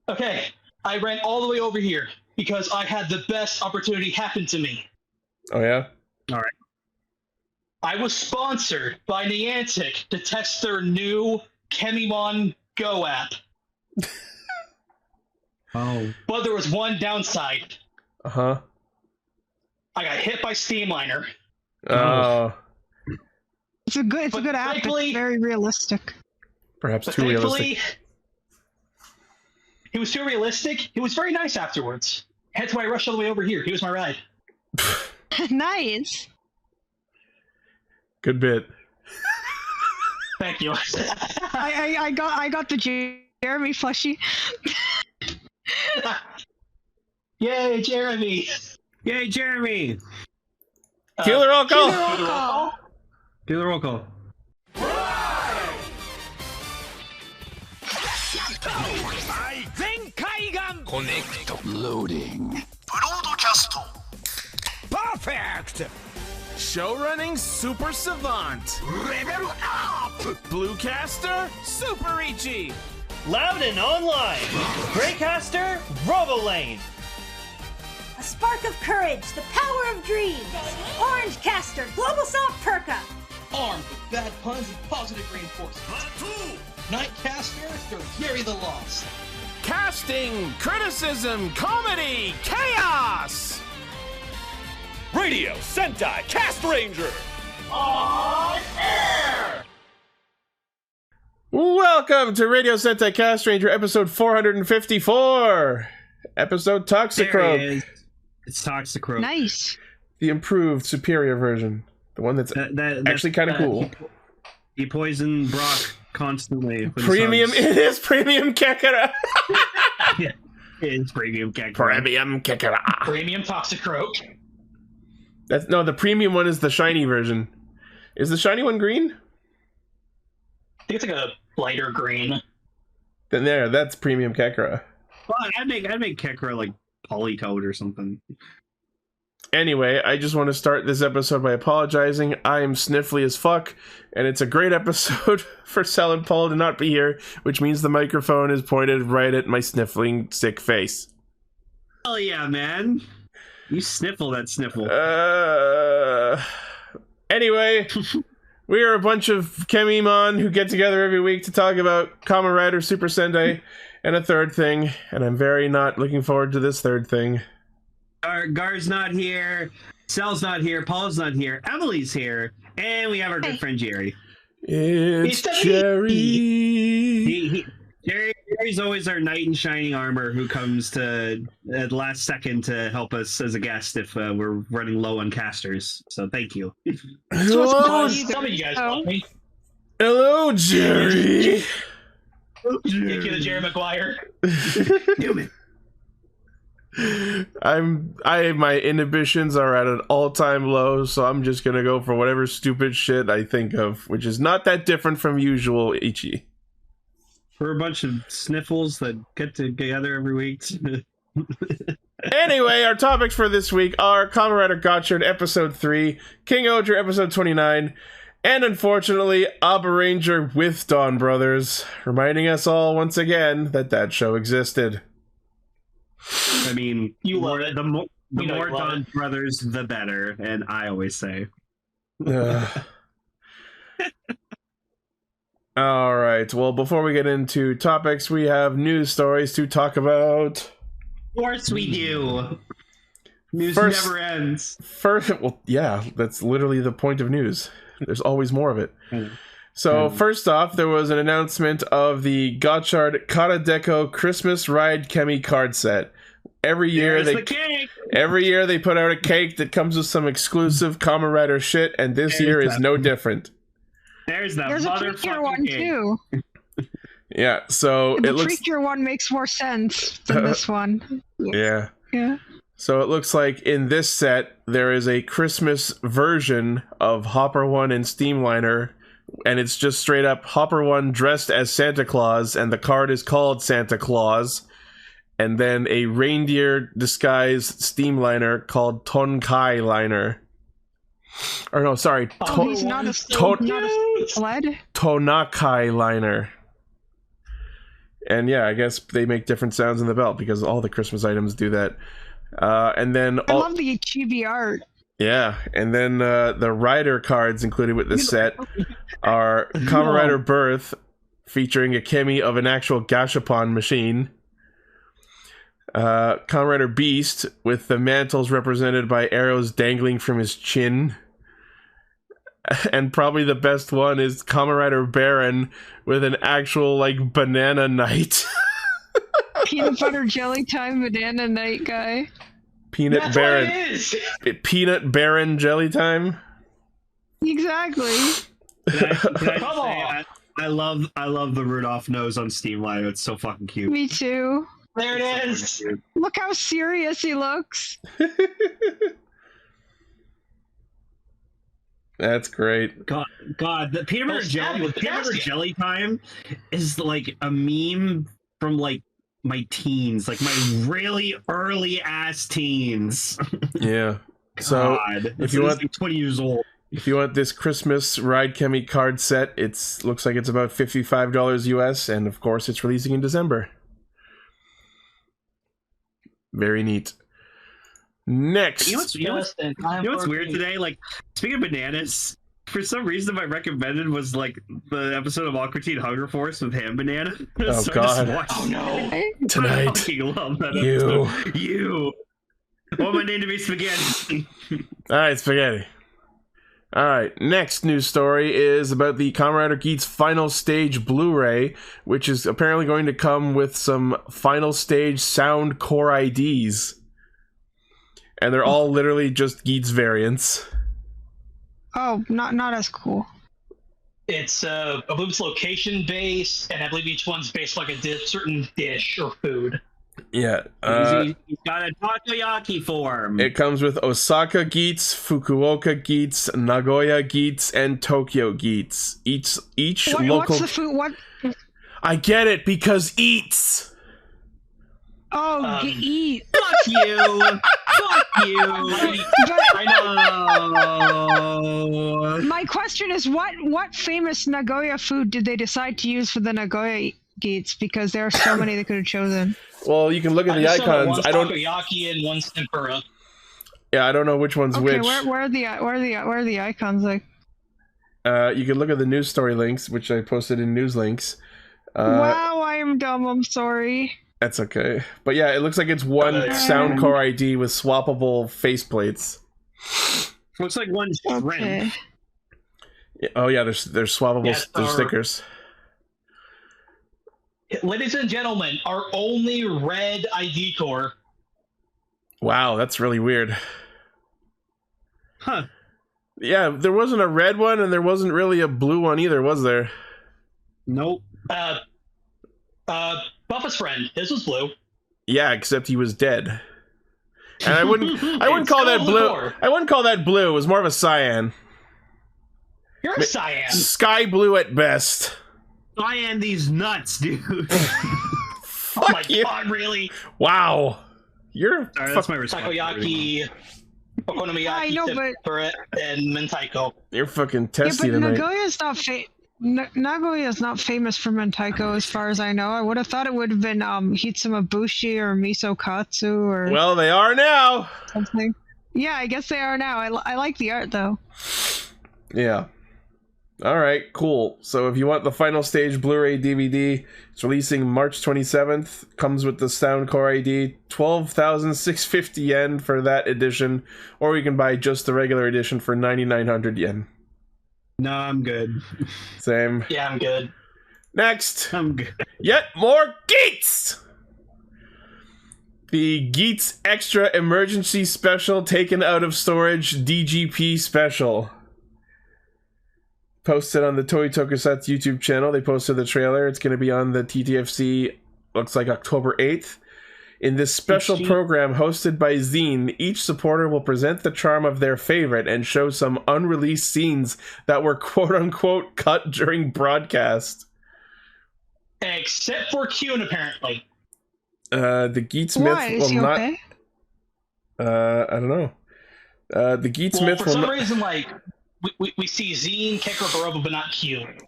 Okay, I ran all the way over here because I had the best opportunity happen to me. Oh, yeah? All right. I was sponsored by Niantic to test their new Kemimon Go app. Oh. But there was one downside. Uh-huh. I got hit by Steamliner. Oh. It's a good app. It's very realistic. Perhaps too realistic. He was too realistic. He was very nice afterwards. Hence why I rushed all the way over here. He was my ride. Nice. Good bit. Thank you. I got the Jeremy plushie. Yay, Jeremy! Yay, Jeremy! Cue the roll call! Do the roll call. Connect. Loading. Broadcast. Perfect. Show running super savant. Level up. Bluecaster super Ichi. Loudon Online, Greycaster, Robolane. A spark of courage, the power of dreams. Orange Caster, Global Soft Perka. Armed with bad puns and positive reinforcements. Night Caster, Sir Gary the Lost. Casting, criticism, comedy, chaos. Radio Sentai Castranger. On air. Welcome to Radio Sentai Castranger, episode 454. Episode There it Toxicroak. is. It's Toxicroak. Nice. The improved, superior version. The one that's actually kind of cool. He poisoned Brock constantly. with his Premium, hugs. it is premium Kekara. Yeah, it is premium Kekara. Premium Kekara. Premium Toxicroak. That's, no, the premium one is the shiny version. Is the shiny one green? I think it's like a lighter green. Then there, that's premium Kekara. Well, I'd make Kekara like polycode or something. Anyway, I just want to start this episode by apologizing. I am sniffly as fuck, and it's a great episode for Sal and Paul to not be here, which means the microphone is pointed right at my sniffling, sick face. Hell yeah, man. You sniffle that sniffle. Anyway, we are a bunch of Kemimon who get together every week to talk about Kamen Rider Super Sentai and a third thing, and I'm very not looking forward to this third thing. Gar's not here. Sal's not here. Paul's not here. Emily's here. And we have our good friend Jerry. It's Jerry! Jerry's always our knight in shining armor who comes to at the last second to help us as a guest if we're running low on casters. So thank you. Hello, Some of you guys love me. hello, Jerry! Thank you to Jerry Maguire. Human. My inhibitions are at an all-time low, so I'm just gonna go for whatever stupid shit I think of, which is not that different from usual Ichi. We're a bunch of sniffles that get together every week. Anyway, our topics for this week are Kamen Rider Gotchard episode 3, Kingohger episode 29, and unfortunately, Abaranger with Donbrothers, reminding us all once again that that show existed. I mean, You love it. The more You know you love Don it. Brothers, the better. And I always say. Alright, well, before we get into topics, we have news stories to talk about. Of course we do. News First- never ends. Well, yeah, that's literally the point of news. There's always more of it. So, first off, there was an announcement of the Gotchard Karadeko Christmas Ride Kemi card set. Every year There's the cake. every year they put out a cake that comes with some exclusive Kamen Rider shit, and this year is no different. There's the There's a Precure motherfucking one cake. too. Yeah, so The it looks Precure one makes more sense than this one. yeah. Yeah. So it looks like in this set there is a Christmas version of Hopper 1 and Steamliner, and it's just straight up Hopper 1 dressed as Santa Claus, and the card is called Santa Claus, and then a reindeer disguised Steamliner called Tonkai Liner. Or no, sorry, He's not a Ton- not a sled. Tonakai Liner. And yeah, I guess they make different sounds in the belt because all the Christmas items do that. And then I love the chibi art. Yeah, and then the rider cards included with the set are Kamen Rider Birth, featuring a Kemi of an actual Gashapon machine. Kamen Rider Beast, with the mantles represented by arrows dangling from his chin. And probably the best one is Kamen Rider Baron, with an actual, like, banana knight. Peanut butter jelly time banana knight guy. Peanut Baron. Peanut Baron jelly time. Exactly. I love the Rudolph nose on Steamliner. It's so fucking cute. Me too. There it is. So Look how serious he looks. That's great. God, the peanut butter jelly time is like a meme from like my teens, like my really early ass teens. Yeah. So if you want, like 20 years old. If you want this Christmas Ride Kemi card set, looks like it's about $55 US, and of course it's releasing in December. Very neat. Next. You know what's weird today? Like, speaking of bananas, for some reason my recommended was like the episode of Aqua Teen Hunger Force with Ham Banana. Oh so God! Oh no! Tonight, I fucking love that episode. You. Want my name to be Spaghetti? All right, Spaghetti. All right, next news story is about the Kamen Rider Geats Final Stage Blu-ray, which is apparently going to come with some Final Stage sound core IDs. And they're all literally just Geats variants. Oh, not as cool. It's I believe it's location based, and I believe each one's based like a certain dish or food. Yeah. He's got a takoyaki form. It comes with Osaka Geats, Fukuoka Geats, Nagoya Geats, and Tokyo Geats. Each local. What's the food? What? I get it because eats. Oh, eat. Fuck you. Fuck you. I know. My question is, what famous Nagoya food did they decide to use for the Nagoya Geats? Because there are so many they could have chosen. Well, you can look at the icons. I don't. Takoyaki and one's tempura. Yeah, I don't know which one's which. Okay, where are the icons? Like, you can look at the news story links, which I posted in news links. Wow, I am dumb. I'm sorry. That's okay. But yeah, it looks like it's one sound core ID with swappable faceplates. Looks like one shrimp. Okay. Yeah, oh yeah, there's swappable stickers. Ladies and gentlemen, our only red ID core. Wow, that's really weird. Huh. Yeah, there wasn't a red one, and there wasn't really a blue one either, was there? Nope. Buffa's friend, his was blue. Yeah, except he was dead. And I wouldn't call that blue. I wouldn't call that blue. It was more of a cyan. You're a cyan. Sky blue at best. Cyan these nuts, dude. Oh my God, really? Wow. You're that's my response. Takoyaki, okonomiyaki, tempura, and mentaiko. You're fucking testy yeah, but tonight. Nagoya is not famous for mentaiko, as far as I know. I would have thought it would have been hitsumabushi or miso katsu or. Well, they are now. Something. Yeah, I guess they are now. I like the art though. Yeah. All right, cool. So if you want the Final Stage Blu-ray DVD, it's releasing March 27th. Comes with the sound core ID, 12,650 yen for that edition, or you can buy just the regular edition for 9,900 yen. No, I'm good. Same. Yeah, I'm good. Next. I'm good. Yet more Geats! The Geats Extra Emergency Special Taken Out of Storage DGP Special. Posted on the Toei Tokusatsu YouTube channel. They posted the trailer. It's going to be on the TTFC, looks like October 8th. In this special program hosted by Zine, each supporter will present the charm of their favorite and show some unreleased scenes that were quote-unquote cut during broadcast. Except for Kyun, apparently. The Geats Why? myth Is will he not... okay? I don't know. The Geats myth for will some reason, like, we see Zine, Kekro Baroba, but not Kyun.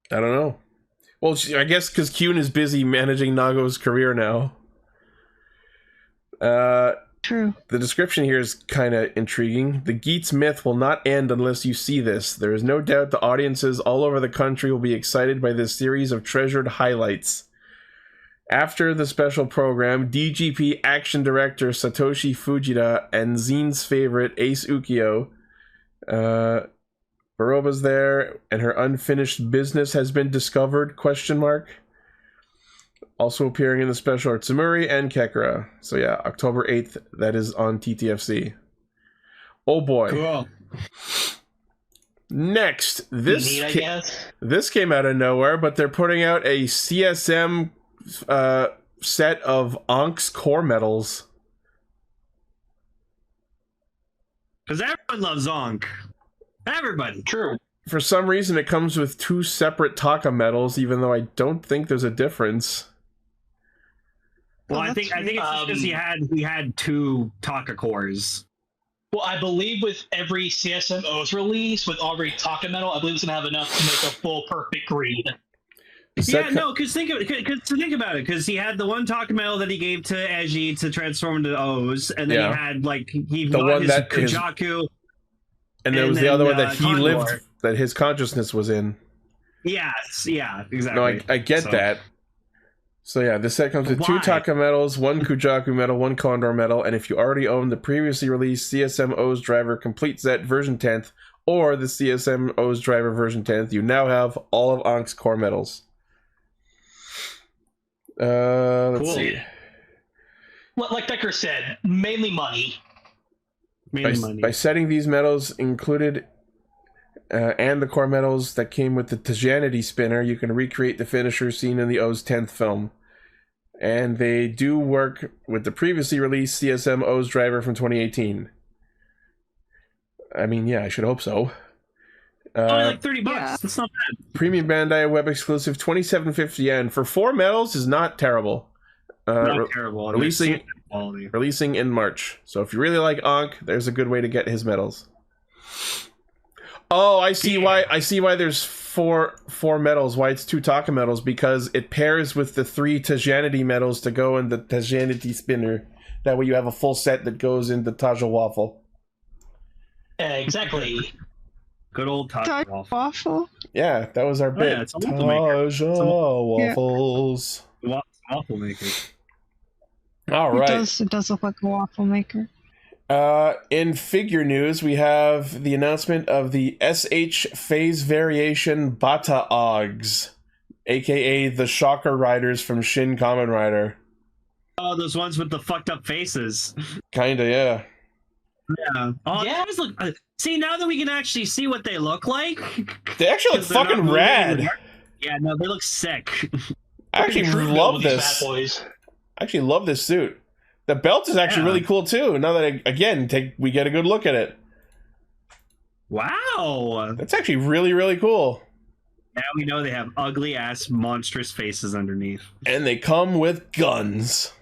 I don't know. Well, I guess because Kyun is busy managing Nago's career now. True. The description here is kind of intriguing. The Geats myth will not end unless you see this. There is no doubt the audiences all over the country will be excited by this series of treasured highlights. After the special program, DGP action director Satoshi Fujita and Zine's favorite Ace Ukyo, Baroba's there, and her unfinished business has been discovered, ? Also appearing in the special are Tsumuri and Kekra. So yeah, October 8th, that is on TTFC. Oh boy. Cool. Next, this came out of nowhere, but they're putting out a CSM set of Ank's core medals. Because everyone loves Ankh. Everybody. True. For some reason, it comes with 2 separate Taka medals, even though I don't think there's a difference. Well, I think it's just because he had 2 Taka cores. Well, I believe with every CSMO's release, with every Taka medal, I believe it's going to have enough to make a full perfect green. Yeah, no, because think about it, because he had the one Taka medal that he gave to Eiji to transform into O's, and then he had, like, he the one his that Kujaku. And there was the other one that he Condor. lived, that his consciousness was in. Yes, yeah, exactly. No, I get that. So yeah, this set comes with 2 Taka medals, 1 Kujaku medal, 1 Condor medal, and if you already own the previously released CSM O's Driver Complete Set version 10th, or the CSM O's Driver version 10th, you now have all of Ankh's core medals. Let's see. Like Becker said, mainly money. By setting these medals included and the core medals that came with the Tajanity spinner, you can recreate the finisher seen in the O's 10th film. And they do work with the previously released CSM O's Driver from 2018. I mean, yeah, I should hope so. Only like $30. Yeah. That's not bad. Premium Bandai web exclusive 2750 yen for 4 medals is not terrible. Not terrible. Releasing in March. So if you really like Ankh, there's a good way to get his medals. Oh, I see why. I see why there's four medals. Why it's 2 Taka medals, because it pairs with the 3 Tajanity medals to go in the Tajanity spinner. That way you have a full set that goes in the Taja waffle. Exactly. Good old Taja waffle. Yeah, that was our bit. It's a waffle maker. Taja waffles. Waffle maker. All right. It does look like a waffle maker. In figure news, we have the announcement of the SH Phase Variation Bata Ogs, aka the Shocker Riders from Shin Kamen Rider. Oh, those ones with the fucked up faces. Kinda, yeah. Yeah. Oh, yeah. See, now that we can actually see what they look like, they actually look fucking rad. Yeah, no, they look sick. I actually love this. I actually love this suit. The belt is actually really cool too. Now that we get a good look at it. Wow, that's actually really, really cool. Now we know they have ugly ass monstrous faces underneath, and they come with guns.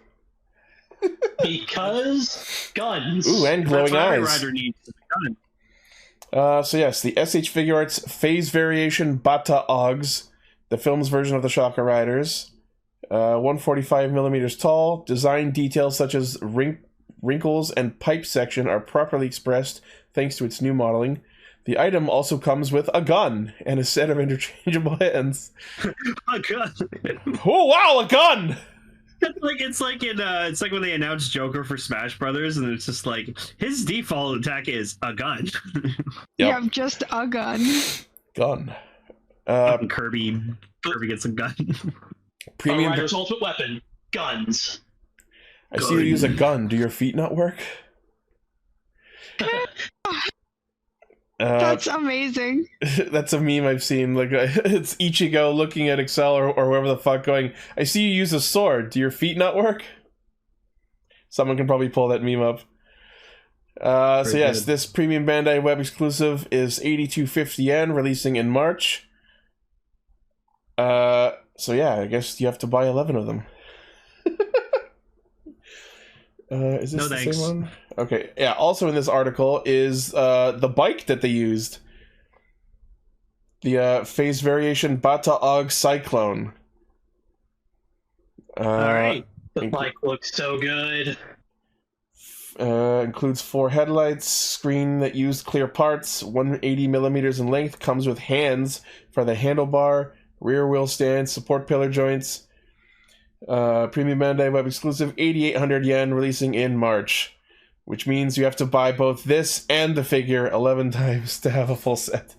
Because guns. Ooh, and glowing eyes. Rider needs a gun. So yes, the SH Figure Arts Phase Variation Bata Ogs, the film's version of the Shocker Riders. 145 millimeters tall. Design details such as wrinkles and pipe section are properly expressed thanks to its new modeling. The item also comes with a gun and a set of interchangeable hands. A gun. Oh wow, a gun! It's like when they announced Joker for Smash Brothers, and it's just like his default attack is a gun. Yeah, just a gun. Gun. Kirby gets a gun. Premium Rider's ultimate weapon, guns. I see you use a gun. Do your feet not work? That's amazing. That's a meme I've seen. Like it's Ichigo looking at Excel or whoever the fuck going, I see you use a sword. Do your feet not work? Someone can probably pull that meme up. So yes, this Premium Bandai web exclusive is 8250 yen, releasing in March. So yeah, I guess you have to buy 11 of them. Is this the same one? Okay, yeah, also in this article is the bike that they used. The phase variation Bata-Og Cyclone. Alright. The bike looks so good. Includes 4 headlights, screen that used clear parts, 180 millimeters in length, comes with hands for the handlebar, rear wheel stand, support pillar joints. Premium Bandai Web exclusive, 8,800 yen, releasing in March. Which means you have to buy both this and the figure 11 times to have a full set.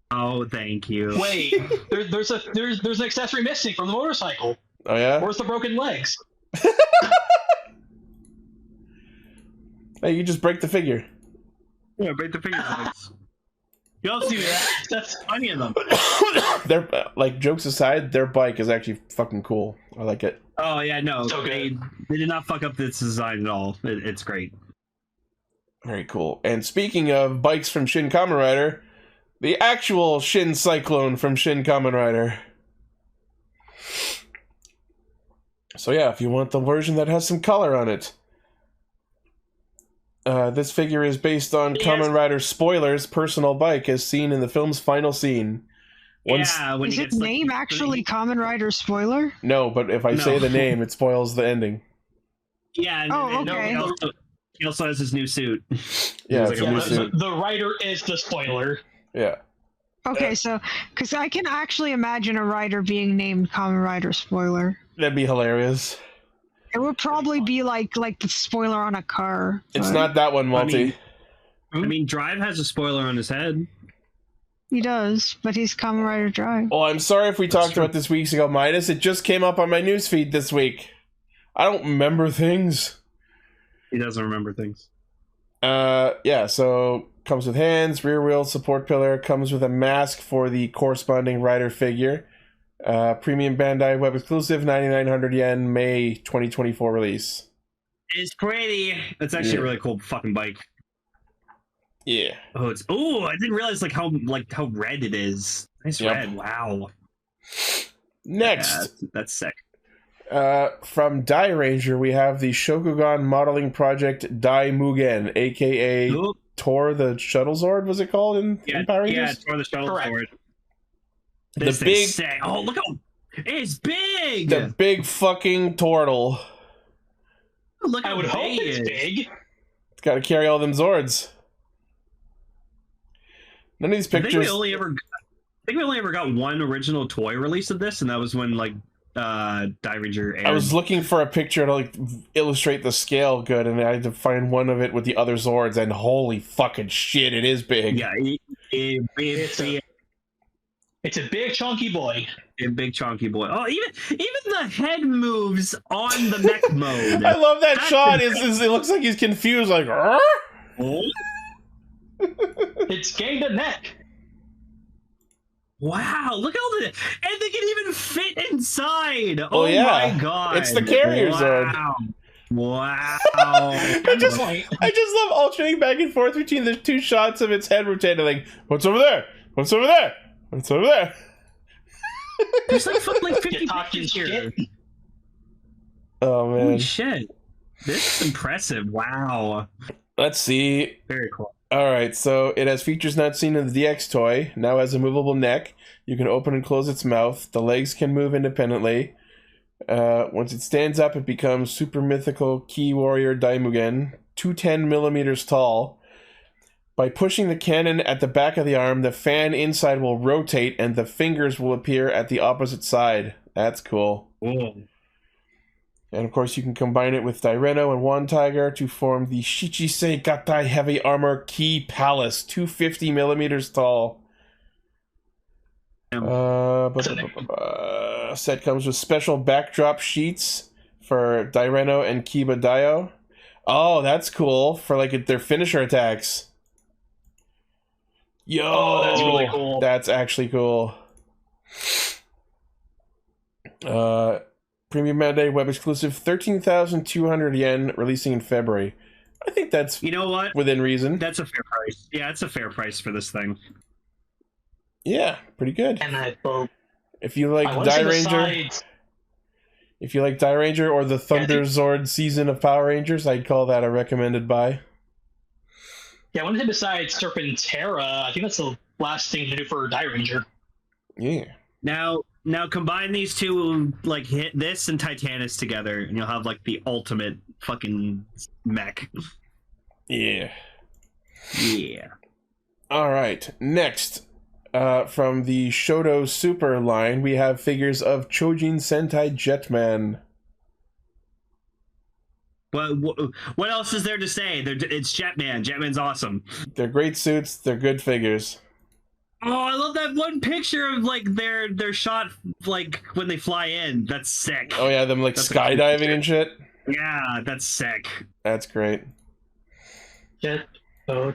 Oh, thank you. Wait, there's an accessory missing from the motorcycle. Oh yeah? Where's the broken legs? Hey, you just break the figure. Yeah, break the figure legs. You also do that. That's funny of them. They're like, jokes aside, their bike is actually fucking cool. I like it. Oh yeah, no, So they did not fuck up this design at all. It's great. Very cool. And speaking of bikes from Shin Kamen Rider, the actual Shin Cyclone from Shin Kamen Rider. So yeah, if you want the version that has some color on it. This figure is based on Kamen Rider Spoiler's personal bike as seen in the film's final scene. When is its name actually Kamen Rider Spoiler? No, but if I say the name, it spoils the ending. Yeah, okay. He also has his new suit. Yeah, like new suit. The rider is the spoiler. Yeah. Okay, so, because I can actually imagine a rider being named Kamen Rider Spoiler. That'd be hilarious. It would probably be like the spoiler on a car. It's not that one, Multi. I mean, Drive has a spoiler on his head. He does, but he's Kamen Rider Drive. Oh, I'm sorry if we talked about this weeks ago, Midas. It just came up on my newsfeed this week. I don't remember things. He doesn't remember things. Yeah, so comes with hands, rear wheel, support pillar, comes with a mask for the corresponding rider figure. Premium Bandai Web exclusive, 9,900 yen, May 2024 release. It's pretty. It's actually a really cool fucking bike. Yeah. Oh, I didn't realize how red it is. Nice red. Wow. Next, yeah, that's sick. From Dai Ranger, we have the Shokugan modeling project Dai Mugen, aka Tor the Shuttle Zord. Was it called in Power Rangers? Yeah, Tor the Shuttle Zord. The big. Sick. Oh, look how it's big. The big fucking turtle. Look how I would hope it's big. It's got to carry all them Zords. None of these pictures. I think we only ever got one original toy release of this, and that was when Dai Ranger aired. I was looking for a picture to illustrate the scale good, and I had to find one of it with the other Zords, and holy fucking shit, it is big. Yeah, it's a big chunky boy. A big chunky boy. Oh, even the head moves on the mech mode. I love that shot. It looks like he's confused, like. It's gained a neck. Wow, look at all the... And they can even fit inside! Oh yeah. My god. It's the carrier Zord. Wow. I just love alternating back and forth between the two shots of its head rotating, like, what's over there? What's over there? What's over there? There's like 50 pictures here. Oh man. Holy shit. This is impressive. Wow. Let's see. Very cool. Alright, so it has features not seen in the DX toy. Now has a movable neck. You can open and close its mouth. The legs can move independently. Once it stands up, it becomes Super Mythical Key Warrior Daimugen, 210 millimeters tall. By pushing the cannon at the back of the arm, the fan inside will rotate and the fingers will appear at the opposite side. That's cool. Whoa. And of course, you can combine it with Daireno and One Tiger to form the Shichisei Gatai Heavy Armor Key Palace, 250 millimeters tall. Set comes with special backdrop sheets for Daireno and Kiba Daio. Oh, that's cool for their finisher attacks. Yo, that's really cool. That's actually cool. Premium Bandai Web exclusive, 13,200 yen, releasing in February. I think that's within reason. That's a fair price. Yeah, it's a fair price for this thing. Yeah, pretty good. And I hope if you like Dai Ranger, or the Thunder Zord season of Power Rangers, I'd call that a recommended buy. Yeah, one thing besides Serpentera, I think that's the last thing to do for Die Ranger. Yeah. Now combine these two, like hit this and Titanus together, and you'll have like the ultimate fucking mech. Yeah. Yeah. All right. Next, from the Shoto Super line, we have figures of Chojin Sentai Jetman. What else is there to say? It's Jetman. Jetman's awesome. They're great suits. They're good figures. Oh, I love that one picture of like their shot like when they fly in. That's sick. Oh yeah, them like That's skydiving and shit. Yeah, that's sick. That's great. Jet, oh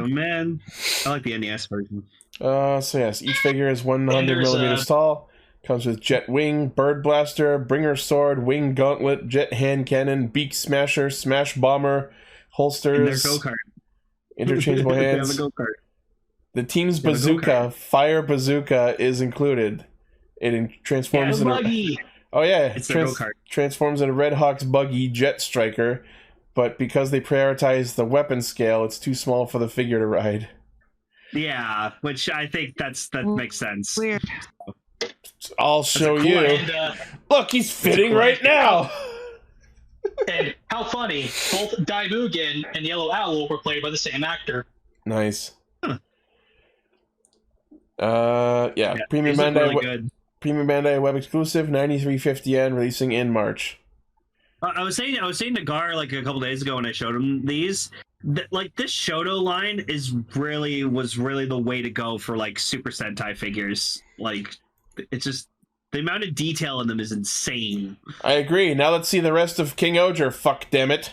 man. I like the NES version. So yes, each figure is 100 millimeters tall. Comes with jet wing, bird blaster, bringer sword, wing gauntlet, jet hand cannon, beak smasher, smash bomber, holsters, and their go-kart. Interchangeable hands. They have a go-kart. The team's bazooka, fire bazooka, is included. It transforms into It's their go-kart. Transforms into Red Hawk's buggy jet striker, but because they prioritize the weapon scale, it's too small for the figure to ride. Yeah, which I think that makes sense. Weird. I'll show you. And, look, he's fitting right now. And how funny, both Daimugen and Yellow Owl were played by the same actor. Nice. Yeah, Premium Bandai, really Premium Bandai web exclusive, 93.50 yen, releasing in March. I was saying to Gar like a couple days ago when I showed him these, like this Shoto line was really the way to go for like Super Sentai figures. Like it's just the amount of detail in them is insane. I agree. Now let's see the rest of Kingohger. Fuck damn it.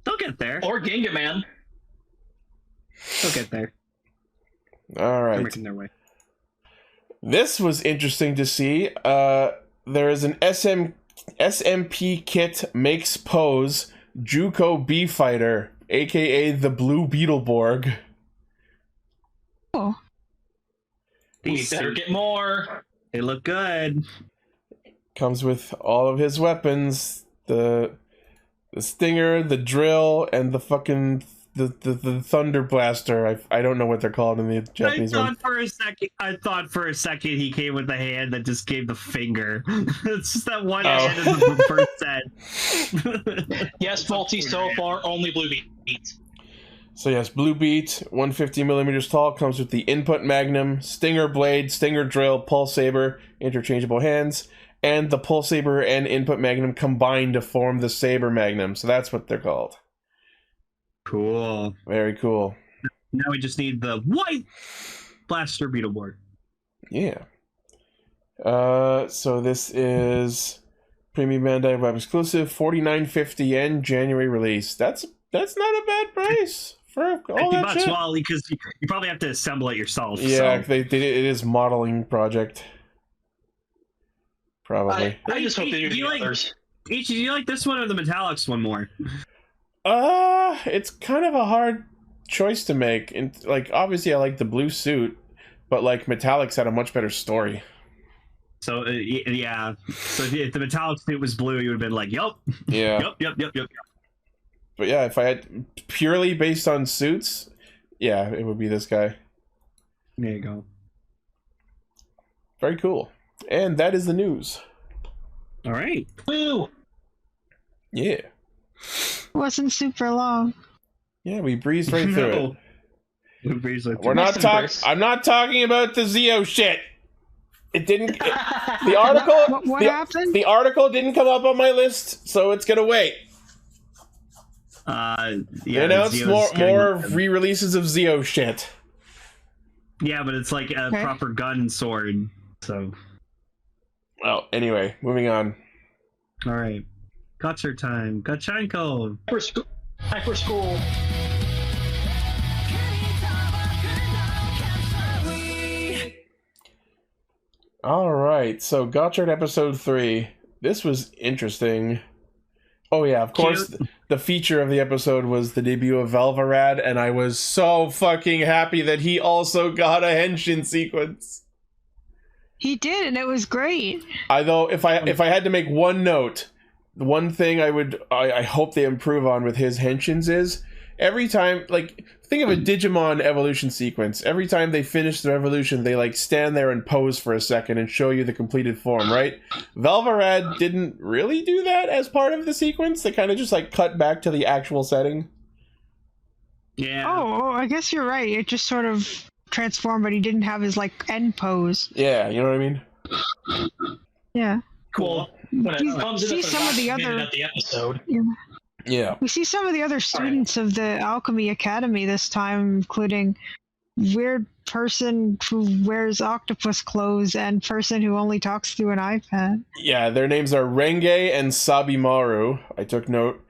They'll get there. Or Gingaman. They'll get there. All right. They're making their way. This was interesting to see. There is an SMP kit makes pose Juko B fighter, aka the Blue Beetleborg. Oh. We better get more. They look good. Comes with all of his weapons, the stinger, the drill, and the fucking the thunder blaster. I don't know what they're called in the Japanese one. I thought for a second he came with a hand that just gave the finger. It's just that one hand in the first set. Yes, Faulty, so far only Blue Beat. So yes, Blue Beat, 150 millimeters tall, comes with the input magnum, stinger blade, stinger drill, pulse saber, interchangeable hands, and the pulse saber and input magnum combined to form the saber magnum. So that's what they're called. Cool. Very cool. Now we just need the white blaster Beetleborg. Yeah. So this is Premium Bandai web exclusive, 49.50 yen, January release. That's not a bad price for all that shit. Well, because you probably have to assemble it yourself. Yeah, so. it is modeling project. Probably. I just hope they do the others. Ichi, do you like this one or the Metallics one more? It's kind of a hard choice to make. And like, obviously, I like the blue suit, but like Metallics had a much better story. So yeah. So if the Metallic suit was blue, you would have been like, "Yup." Yeah. Yup. But yeah, if I had purely based on suits, yeah, it would be this guy. There you go. Very cool. And that is the news. All right. Woo! Yeah. Wasn't super long. Yeah, we breezed right through it. We're not talking. I'm not talking about the Zeo shit. It didn't. The article. What happened? The article didn't come up on my list, so it's gonna wait. Yeah, they announced more re-releases of Zeo shit. Yeah, but it's like a proper gun and sword. So. Well, anyway, moving on. All right. Gotchard time. Gotchanko. Hyper School. All right, so Gotchard episode 3. This was interesting. Oh yeah, of course, the feature of the episode was the debut of Valvarad, and I was so fucking happy that he also got a henshin sequence. He did, and it was great. If I had to make one note, the one thing I hope they improve on with his henshins every time, like, think of a Digimon evolution sequence. Every time they finish their evolution, they, like, stand there and pose for a second and show you the completed form, right? Valvarad didn't really do that as part of the sequence. They kind of just, like, cut back to the actual setting. Yeah. Oh, I guess you're right. It just sort of transformed, but he didn't have his, like, end pose. Yeah, you know what I mean? Yeah. Cool. When it comes see into the some of the last minute other of the episode. Yeah. We see some of the other students of the Alchemy Academy this time, including weird person who wears octopus clothes and person who only talks through an iPad. Yeah, their names are Renge and Sabimaru. I took note.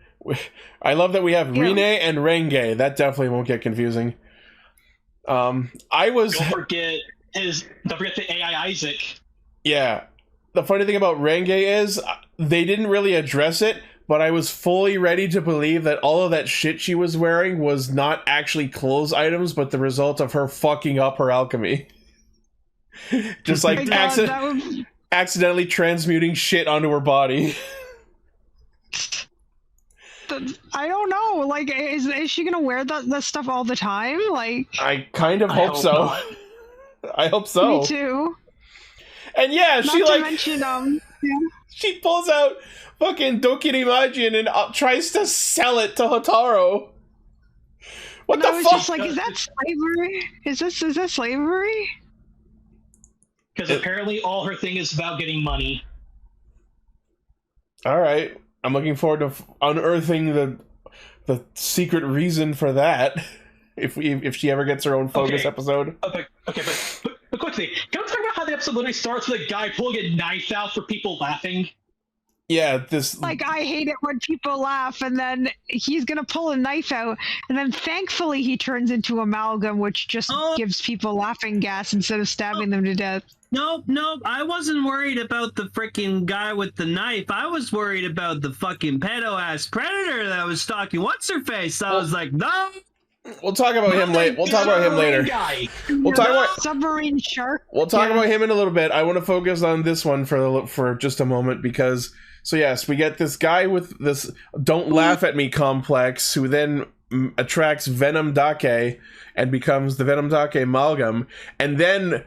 I love that we have Rine and Renge. That definitely won't get confusing. Don't forget the AI Isaac. Yeah. The funny thing about Renge is they didn't really address it, but I was fully ready to believe that all of that shit she was wearing was not actually clothes items, but the result of her fucking up her alchemy. Just like accidentally transmuting shit onto her body. I don't know. Like, is she gonna wear that stuff all the time? Like, I kind of hope so. I hope so. Me too. And yeah, Not she to like mention, she pulls out fucking Dokirimajin and tries to sell it to Hotaro. What the I was fuck? just like, is that slavery? Is that slavery? Because apparently all her thing is about getting money. All right, I'm looking forward to unearthing the secret reason for that. If she ever gets her own focus episode. Okay, but quickly, can we talk about how the episode literally starts with a guy pulling a knife out for people laughing? Yeah, this... Like, I hate it when people laugh, and then he's gonna pull a knife out, and then thankfully he turns into amalgam, which just gives people laughing gas instead of stabbing them to death. Nope, I wasn't worried about the freaking guy with the knife. I was worried about the fucking pedo-ass predator that was stalking what's-her-face. I was like, no! We'll talk about him later. We'll talk about him later. We'll talk about submarine shark. We'll talk about him in a little bit. I want to focus on this one for just a moment because yes, we get this guy with this "don't laugh at me" complex who then attracts Venom Dake and becomes the Venom Dake amalgam, and then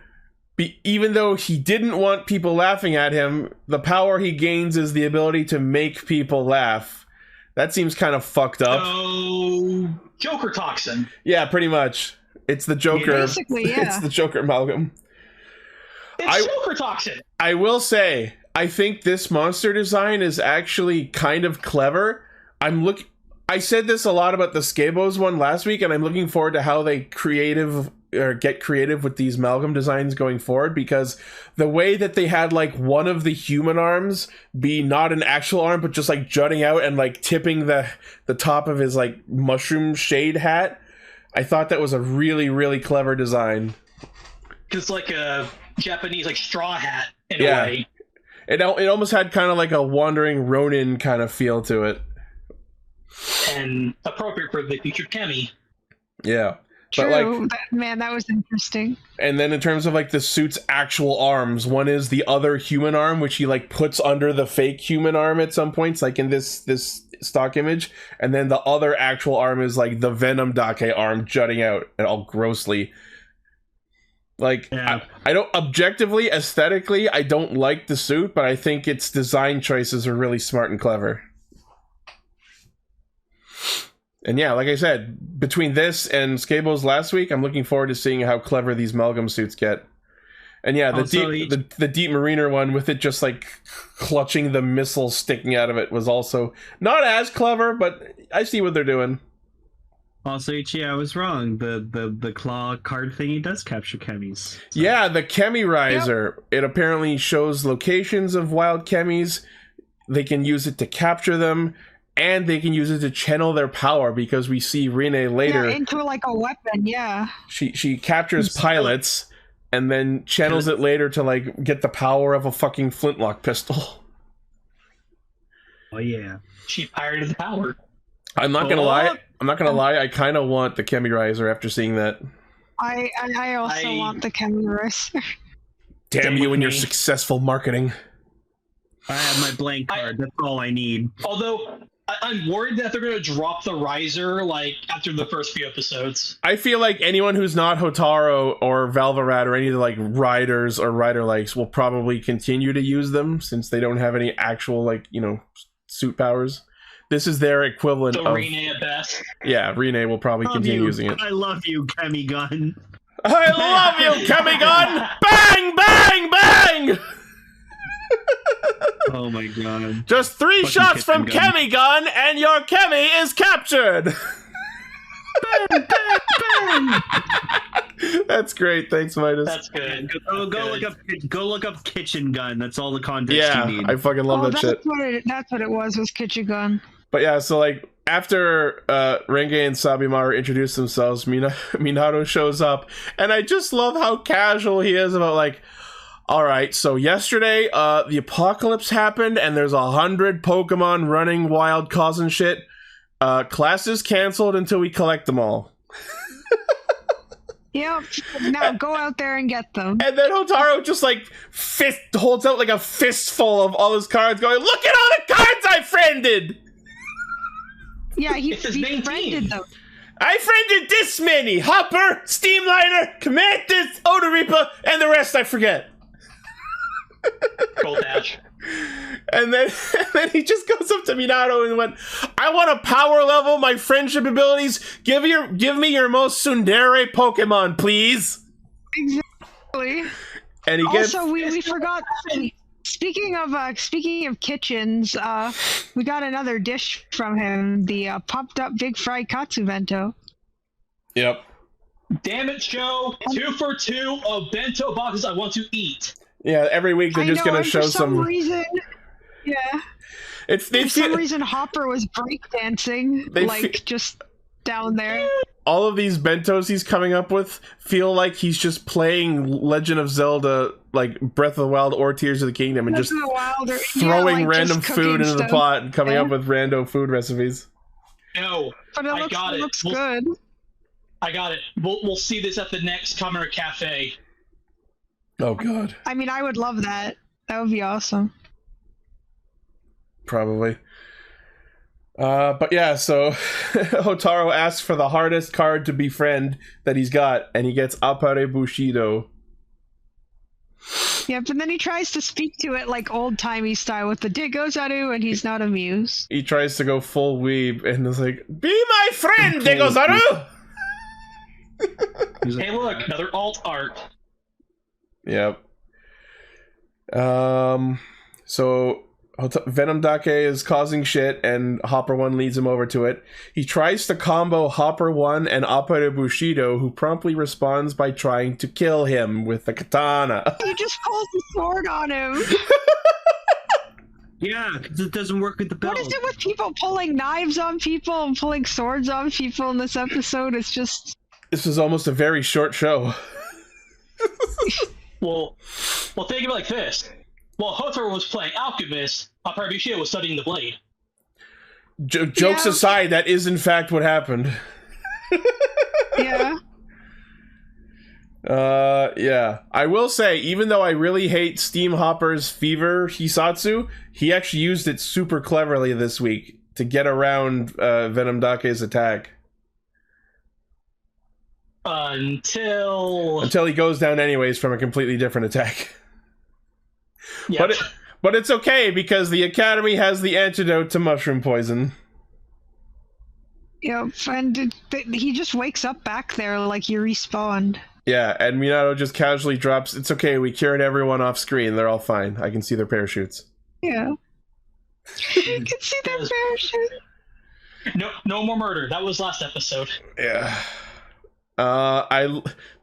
even though he didn't want people laughing at him, the power he gains is the ability to make people laugh. That seems kind of fucked up. Oh, Joker toxin. Yeah, pretty much. It's the Joker. Basically, yeah. It's the Joker amalgam. It's Joker toxin. I will say, I think this monster design is actually kind of clever. I said this a lot about the Scabos one last week, and I'm looking forward to how they get creative with these amalgam designs going forward, because the way that they had like one of the human arms be not an actual arm but just like jutting out and like tipping the top of his like mushroom shade hat, I thought that was a really, really clever design. It's like a Japanese like straw hat in a way. It almost had kind of like a wandering Ronin kind of feel to it, and appropriate for the featured Kemi. Yeah. True, but man, that was interesting. And then in terms of like the suit's actual arms, one is the other human arm, which he like puts under the fake human arm at some points, like in this stock image, and then the other actual arm is like the Venom Dake arm jutting out and all grossly. Like, yeah. I don't objectively, aesthetically, I don't like the suit, but I think its design choices are really smart and clever. And yeah, like I said, between this and Scabos last week, I'm looking forward to seeing how clever these amalgam suits get. And yeah, the deep mariner one with it just like clutching the missile sticking out of it was also not as clever, but I see what they're doing. Also, Ichi, I was wrong. The claw card thingy does capture chemis. So. Yeah, the Chemi Riser. Yep. It apparently shows locations of wild chemis. They can use it to capture them. And they can use it to channel their power, because we see Rine later. Yeah, into like a weapon, yeah. She captures pilots and then channels it later to like get the power of a fucking flintlock pistol. Oh yeah. She pirated the power. I'm not gonna lie, I kinda want the Chemi Riser after seeing that. I also want the Chemi Riser. Damn you and your successful marketing. I have my blank card, that's all I need. Although I'm worried that they're going to drop the riser like after the first few episodes. I feel like anyone who's not Hotaro or Valvarad or any of the like riders or rider likes will probably continue to use them since they don't have any actual like, you know, suit powers. This is their equivalent So of Rene at best. Yeah, Rene will probably continue using it. I love you, Kemi-gun. I love you, Kemi-gun! Bang, bang, bang! Oh my god. Just 3 Fucking shots from kitchen gun. Kemi-gun and your Kemi is captured! Bang, bang, bang. That's great, thanks Midas. That's good. Go look up kitchen gun. That's all the context Yeah, you need. I fucking love that shit. That's what it was Kichigun. But yeah, so like after Renge and Sabimaru introduce themselves, Minato shows up, and I just love how casual he is about like, all right, so yesterday the apocalypse happened, and there's 100 Pokemon running wild, causing shit. Class is canceled until we collect them all. Yep. Now go out there and get them. And then Hotaro just like holds out like a fistful of all his cards, going, "Look at all the cards I friended." Yeah, he It's his main friended team. them. I friended this many: Hopper, Steamliner, Comantus, Odoripa, and the rest I forget. Gold Dash. And then he just goes up to Minato and went, "I want to power level my friendship abilities. Give me your most tsundere Pokemon, please." Exactly. And he gets Also, we forgot. Speaking of kitchens, we got another dish from him. The popped up big fried katsu bento. Yep. Damn it, Joe! 2 for 2 of bento boxes I want to eat. Yeah, every week they're just gonna show for some some. reason. Yeah. For some reason, Hopper was breakdancing, just down there. All of these bentos he's coming up with feel like he's just playing Legend of Zelda, like Breath of the Wild or Tears of the Kingdom, and just throwing random food into the pot and coming up with random food recipes. No, but it looks good. I got it. We'll see this at the next Kamen Cafe. Oh god. I mean, I would love that. That would be awesome. Probably. But yeah, so Hotaro asks for the hardest card to befriend that he's got, and he gets Appare Bushido. Yep, and then he tries to speak to it like old-timey style with the Digozaru, and he's not amused. He tries to go full weeb, and is like, "Be my friend, Digozaru!" Hey look, another alt art. Yep. So Venom Dake is causing shit, and Hopper 1 leads him over to it. He tries to combo Hopper 1 and Appare Bushido, who promptly responds by trying to kill him with the katana. He just pulls the sword on him. Yeah, because it doesn't work with the belt. What is it with people pulling knives on people and pulling swords on people in this episode? It's just... This was almost a very short show. Well, think of it like this. While Hotaro was playing Alchemist, Appare Bushido was studying the blade. Jokes aside, that is in fact what happened. Yeah. Yeah. I will say, even though I really hate Steam Hopper's Fever Hisatsu, he actually used it super cleverly this week to get around Venom Dake's attack. Until he goes down anyways from a completely different attack. Yep. But it's okay because the Academy has the antidote to mushroom poison. Yep, and he just wakes up back there like he respawned. Yeah, and Minato just casually drops, "It's okay, we cured everyone off screen, they're all fine. I can see their parachutes." Yeah. You can see their parachute. No more murder. That was last episode. Yeah.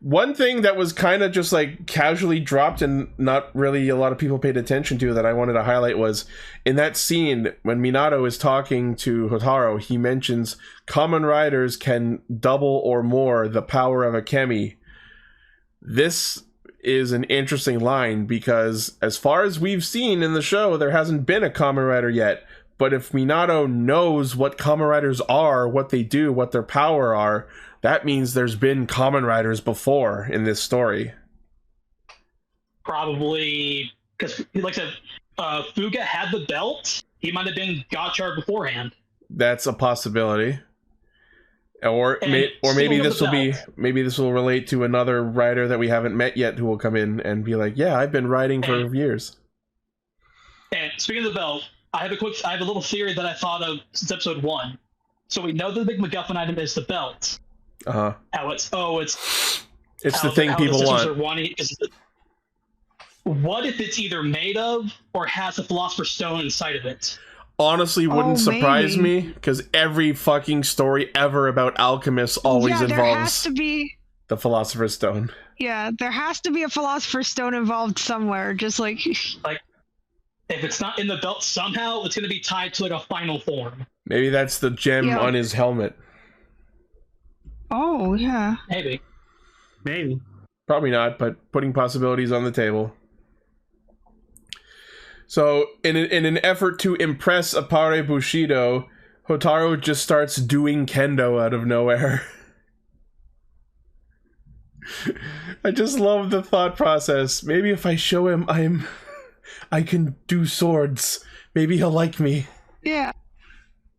One thing that was kind of just like casually dropped and not really a lot of people paid attention to that I wanted to highlight was in that scene when Minato is talking to Hotaro, he mentions Kamen Riders can double or more the power of a Kemi. This is an interesting line because as far as we've seen in the show, there hasn't been a Kamen Rider yet. But if Minato knows what Kamen Riders are, what they do, what their power are, that means there's been Kamen Riders before in this story. Probably, because like I said, Fuga had the belt. He might have been Gotchard beforehand. That's a possibility. Or maybe this will relate to another writer that we haven't met yet who will come in and be like, yeah, I've been writing for years. And speaking of the belt, I have a little theory that I thought of since episode 1. So we know the big MacGuffin item is the belt. Uh-huh. It's the thing people want. What if it's either made of or has a Philosopher's Stone inside of it? Honestly, wouldn't surprise me, because every fucking story ever about alchemists always involves there has to be the Philosopher's Stone. Yeah, there has to be a Philosopher's Stone involved somewhere, just like if it's not in the belt somehow, it's going to be tied to like a final form. Maybe that's the gem on his helmet. Oh, yeah. Maybe. Probably not, but putting possibilities on the table. So, in an effort to impress Appare Bushido, Hotaro just starts doing kendo out of nowhere. I just love the thought process. Maybe if I show him I can do swords, maybe he'll like me. Yeah.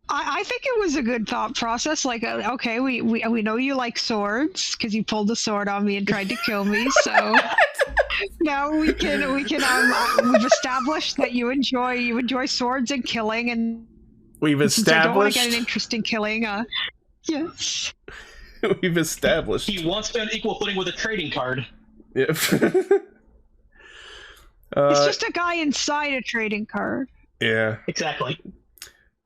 I think it was a good thought process. Like, okay, we know you like swords because you pulled a sword on me and tried to kill me. So now we've established that you enjoy swords and killing, and we've established. I don't want to get an interest in killing. Yes. We've established he wants to be on equal footing with a trading card. Yep. It's just a guy inside a trading card. Yeah. Exactly.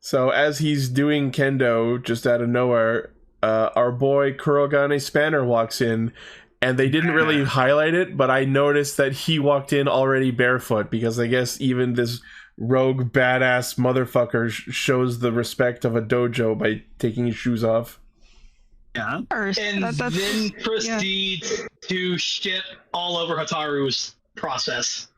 So as he's doing kendo, just out of nowhere, our boy Kurogane Spanner walks in, and they didn't really highlight it, but I noticed that he walked in already barefoot, because I guess even this rogue badass motherfucker shows the respect of a dojo by taking his shoes off. Yeah. And then proceeds to shit all over Hotaru's process.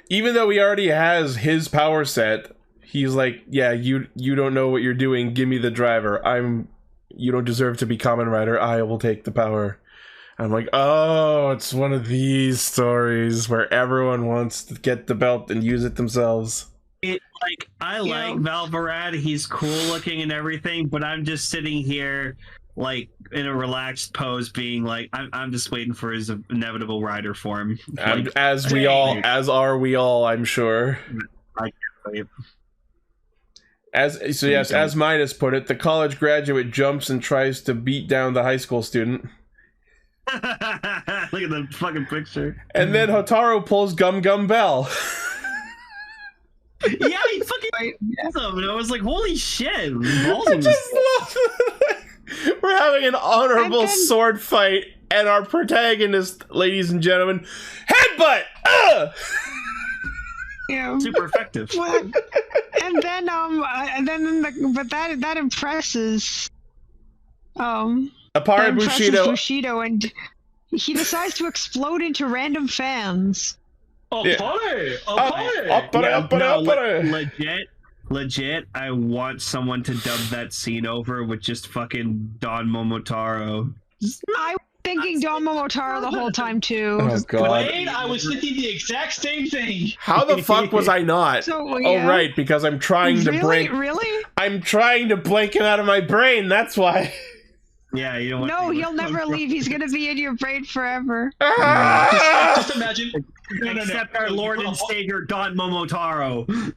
Even though he already has his power set, he's like, yeah, you don't know what you're doing, give me the driver. You don't deserve to be Kamen Rider, I will take the power. I'm like, oh, it's one of these stories where everyone wants to get the belt and use it themselves. I like Valvarad, he's cool looking and everything, but I'm just sitting here like in a relaxed pose being like, I'm just waiting for his inevitable rider form. Like, as are we all, I'm sure. I can't believe. As Midas put it, the college graduate jumps and tries to beat down the high school student. Look at the fucking picture. And then Hotaro pulls Gum Gum Bell. Yeah, he fucking awesome. And I was like, holy shit. I just love it. We're having an honorable sword fight, and our protagonist, ladies and gentlemen, headbutt! Yeah. Super effective. And then that impresses Appare Bushido, and he decides to explode into random fans. Legit, I want someone to dub that scene over with just fucking Don Momotaro. I was thinking Don Momotaro the whole time too. Oh god. Wait, I was thinking the exact same thing. How the fuck was I not? Oh right, because I'm trying to blank. Really? I'm trying to blank him out of my brain, that's why. Yeah, you don't want No, he'll never leave. He's gonna be in your brain forever. Just imagine. Except our Lord and Savior Don Momotaro.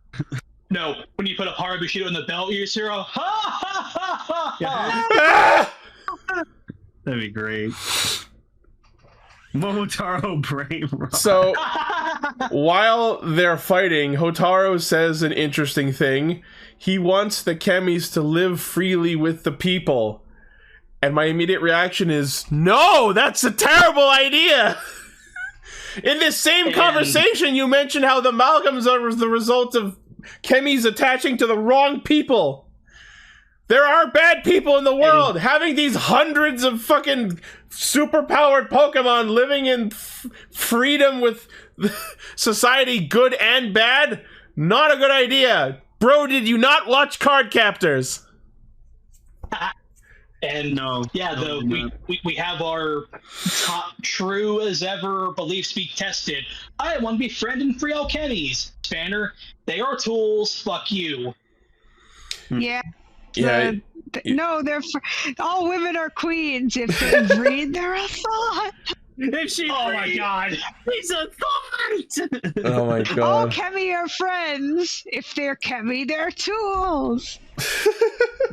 No, when you put a Appare Bushido in the belt, you just hear a ha ha ha ha. That'd be great. Momotaro brain rot. So, while they're fighting, Hotaro says an interesting thing. He wants the Kemis to live freely with the people. And my immediate reaction is, no, that's a terrible idea! In this same conversation, you mentioned how the amalgams are the result of Kemis attaching to the wrong people. There are bad people in the world. Having these hundreds of fucking superpowered Pokemon living in freedom with society, good and bad, not a good idea. Bro, did you not watch Card Captors? And we have our top true as ever beliefs be tested. I want to be friend and free all Kemis. Spanner, they are tools. Fuck you. Yeah. Yeah. No, all women are queens. If they breed, they're a thought. If she Oh my god. He's a thought! Oh my All god. Kemi are friends. If they're Kemi, they're tools.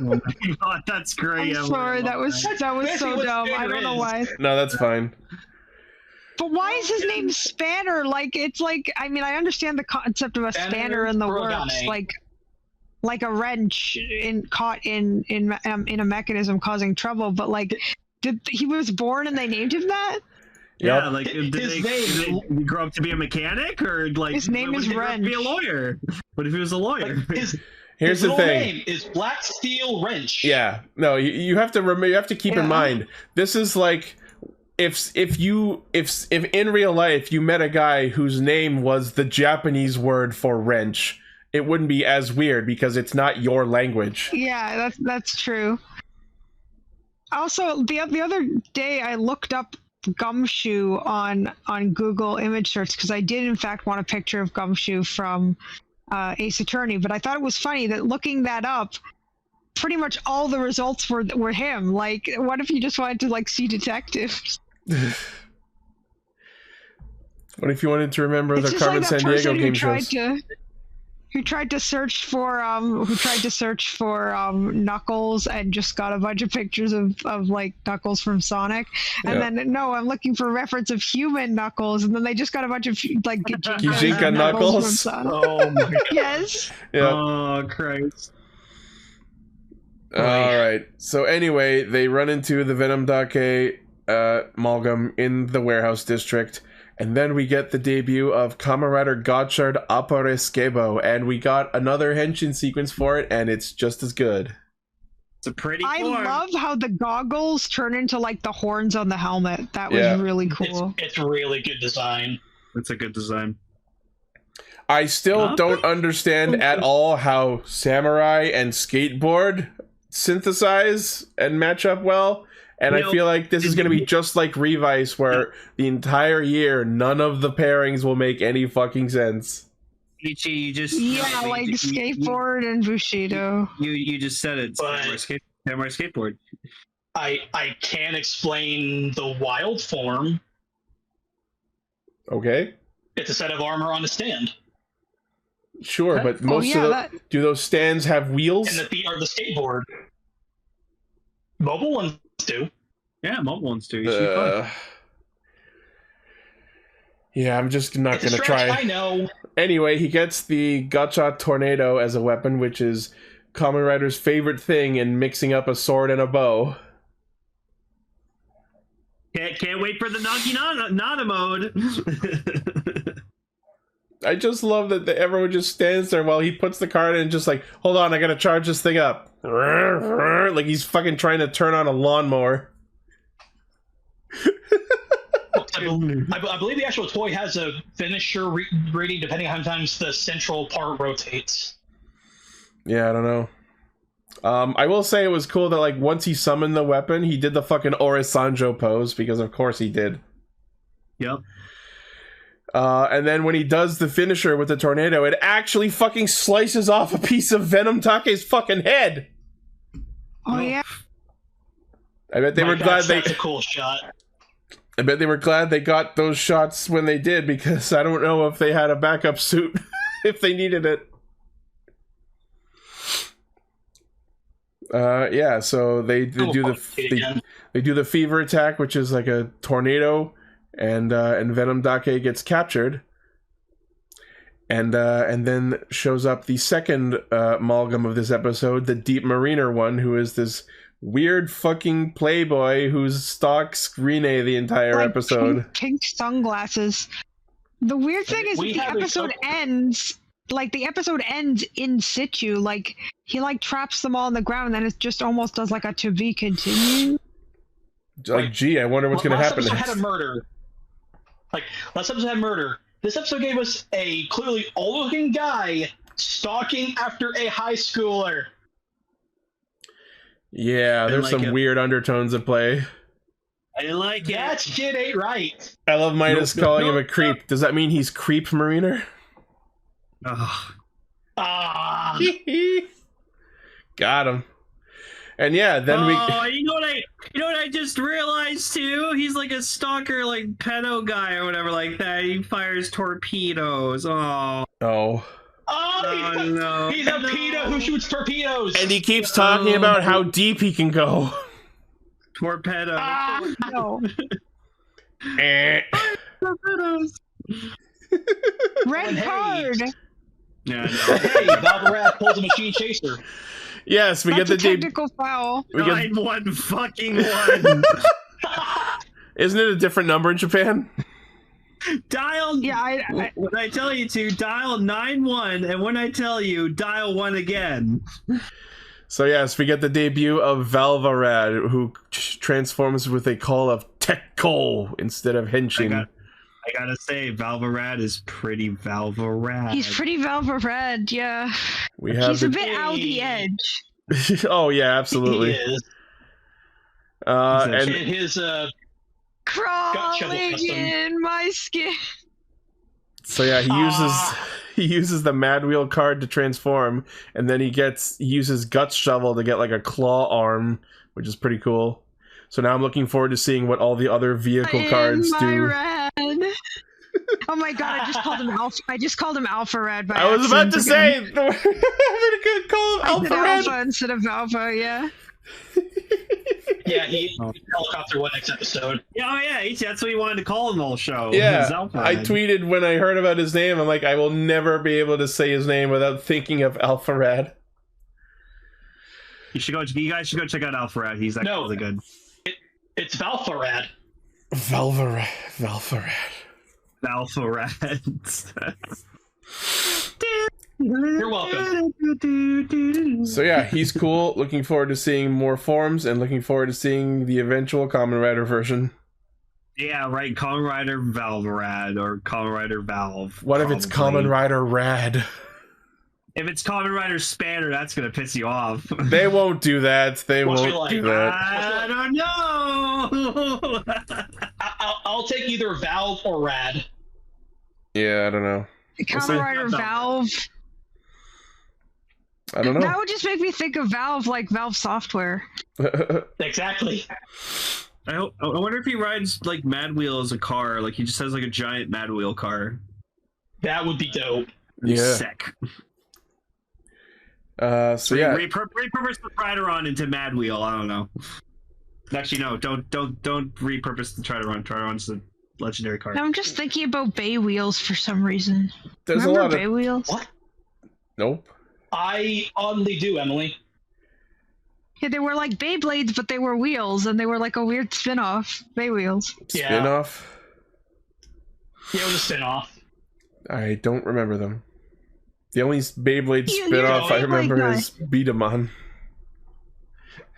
Oh my god, that's great. I'm sorry, that was so dumb. I don't know why. No, that's fine. But why is his name Spanner? Like, it's like, I mean, I understand the concept of a spanner in the works, like a wrench caught in a mechanism causing trouble. But like, he was born and they named him that? Yeah, Yep. like did they grow up to be a mechanic, or like his name is Wrench? Be a lawyer? What if he was a lawyer? Here's his the thing. name is Black Steel Wrench. Yeah, no, you have to remember. You have to keep in mind. This is like if in real life you met a guy whose name was the Japanese word for wrench, it wouldn't be as weird because it's not your language. Yeah, that's true. Also, the other day I looked up Gumshoe on Google image search because I did in fact want a picture of Gumshoe from Ace Attorney, but I thought it was funny that looking that up, pretty much all the results were him. Like, what if you just wanted to like see detectives? What if you wanted to remember the Carmen like Sandiego game shows? Who tried to search for Knuckles and just got a bunch of pictures of like Knuckles from Sonic, and then I'm looking for reference of human Knuckles, and then they just got a bunch of like Gijinka Knuckles from Sonic. Oh my god. Yes. Yeah. Oh Christ. All right. So anyway, they run into the Venom Dake amalgam in the warehouse district. And then we get the debut of Kamen Rider Gotchard Apareskebo, and we got another henshin sequence for it, and it's just as good. It's a pretty I form. love how the goggles turn into like the horns on the helmet. That was really cool. It's really good design. It's a good design. I still don't understand at all how samurai and skateboard synthesize and match up well. And I feel like this is going to be just like Revice, where the entire year, none of the pairings will make any fucking sense. Ichi, you just... like skateboard and Bushido. You just said it. Samurai skateboard. I can't explain the wild form. Okay. It's a set of armor on a stand. Sure, but do those stands have wheels? And the skateboard. Mobile ones do. Yeah, mobile ones do. Yeah, I'm just not going to try. I know. Anyway, he gets the Gotcha Tornado as a weapon, which is Kamen Rider's favorite thing in mixing up a sword and a bow. Can't wait for the Nagi Nana mode. I just love that everyone just stands there while he puts the card in and just like, hold on, I gotta charge this thing up. Like he's fucking trying to turn on a lawnmower. I believe the actual toy has a finisher rating depending on how many times the central part rotates. Yeah, I don't know. I will say it was cool that like once he summoned the weapon, he did the fucking Orisanjo pose, because of course he did. Yep. And then when he does the finisher with the tornado, it actually fucking slices off a piece of Venom Take's fucking head. Oh yeah. I bet they were glad that's a cool shot. I bet they were glad they got those shots when they did, because I don't know if they had a backup suit if they needed it. Yeah, so they do the fever attack, which is like a tornado, and Venom Dake gets captured, and then shows up the second amalgam of this episode, the Deep Mariner one, who is this weird fucking playboy who stalks Rine the entire episode. Pink sunglasses. The weird thing is the episode ends. Like, the episode ends in situ. Like, he, like, traps them all on the ground, and then it just almost does, like, a to be continued. Like, gee, I wonder what's going to happen next. Last episode had a murder. Like, last episode had murder. This episode gave us a clearly old-looking guy stalking after a high schooler. Yeah, there's some weird undertones at play. I didn't like it. That shit ain't right. I love Midas calling him a creep. Does that mean he's Creep Mariner? Got him. And yeah, then we. Oh, you know what I just realized too? He's like a stalker, like pedo guy or whatever, like that. He fires torpedoes. Oh. Oh. Oh, no. He's a pedo who shoots torpedoes. And he keeps talking about how deep he can go. Torpedo. No. Torpedoes. Red card. Yeah, no. Hey, Valvarad pulls a machine chaser. Yes, we That's get the a technical foul. 9-1 fucking 1. Isn't it a different number in Japan? Dial. Yeah, when I tell you to dial 9-1, and when I tell you dial 1 again. So yes, we get the debut of Valvarad, who transforms with a call of Tekko instead of Henshin. I gotta say, Valvarad is pretty Valvarad. He's pretty Valvarad, yeah. He's a bit out the edge. Oh yeah, absolutely. He is. And his crawling in my skin. So yeah, he uses the Mad Wheel card to transform, and then he uses Guts Shovel to get like a claw arm, which is pretty cool. So now I'm looking forward to seeing what all the other vehicle cards do. Rad. Oh my god! I just called him Alpharad. I was about to say, I'm gonna call him Alpharad. Alpha instead of Alpha. Yeah. Yeah, he helicopter one next episode. Yeah, oh yeah, Ichi, that's what he wanted to call him the whole show. Yeah, I tweeted when I heard about his name. I'm like, I will never be able to say his name without thinking of Alpharad. You guys should go check out Alpharad. He's actually really good. It's Valvarad. Valvarad. You're welcome. So yeah, he's cool. Looking forward to seeing more forms and looking forward to seeing the eventual Kamen Rider version. Yeah, right. Kamen Rider Valvarad or Kamen Rider Valve. What if it's Kamen Rider Rad? If it's Kamen Rider Spanner, that's gonna piss you off. They won't do that. They won't do that. I don't know. I'll take either Valve or Rad. Yeah, I don't know. Kamen Rider Valve. I don't know. That would just make me think of Valve, like Valve Software. Exactly. I wonder if he rides like Mad Wheel as a car. Like he just has like a giant Mad Wheel car. That would be dope. Yeah. Sick. So yeah, repurpose the Trideron into Mad Wheel. I don't know. Actually, no. Don't repurpose the Trideron. Trideron's the legendary card. I'm just thinking about Bay Wheels for some reason. There's Remember a lot Bay of Wheels? What? Nope. I oddly do, Emily. Yeah, they were like Beyblades, but they were wheels, and they were like a weird spin-off. Bay Wheels. Spin-off? Yeah, it was a spin-off. I don't remember them. The only Beyblade spin-off I remember is Beat-em-on.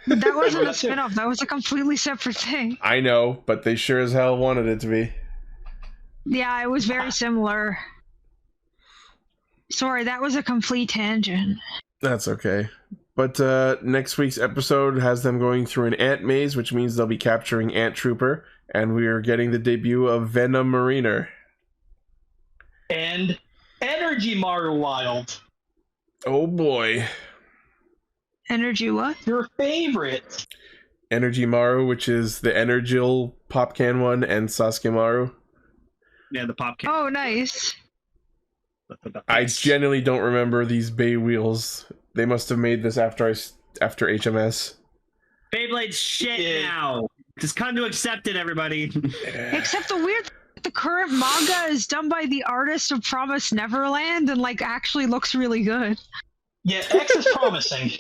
But that wasn't a spin-off. That was a completely separate thing. I know, but they sure as hell wanted it to be. Yeah, it was very similar. Sorry, that was a complete tangent. That's okay. But next week's episode has them going through an ant maze, which means they'll be capturing Ant Trooper, and we are getting the debut of Venom Mariner. And Energy Mario Wild. Oh boy. Energy what? Your favorite. Energy Maru, which is the Energil Pop Can one, and Sasuke Maru. Yeah, the Pop Can. Oh, nice. I genuinely don't remember these Bay Wheels. They must have made this after HMS. Beyblade's shit now. Just come to accept it, everybody. Except the current manga is done by the artist of Promised Neverland and like actually looks really good. Yeah, X is promising.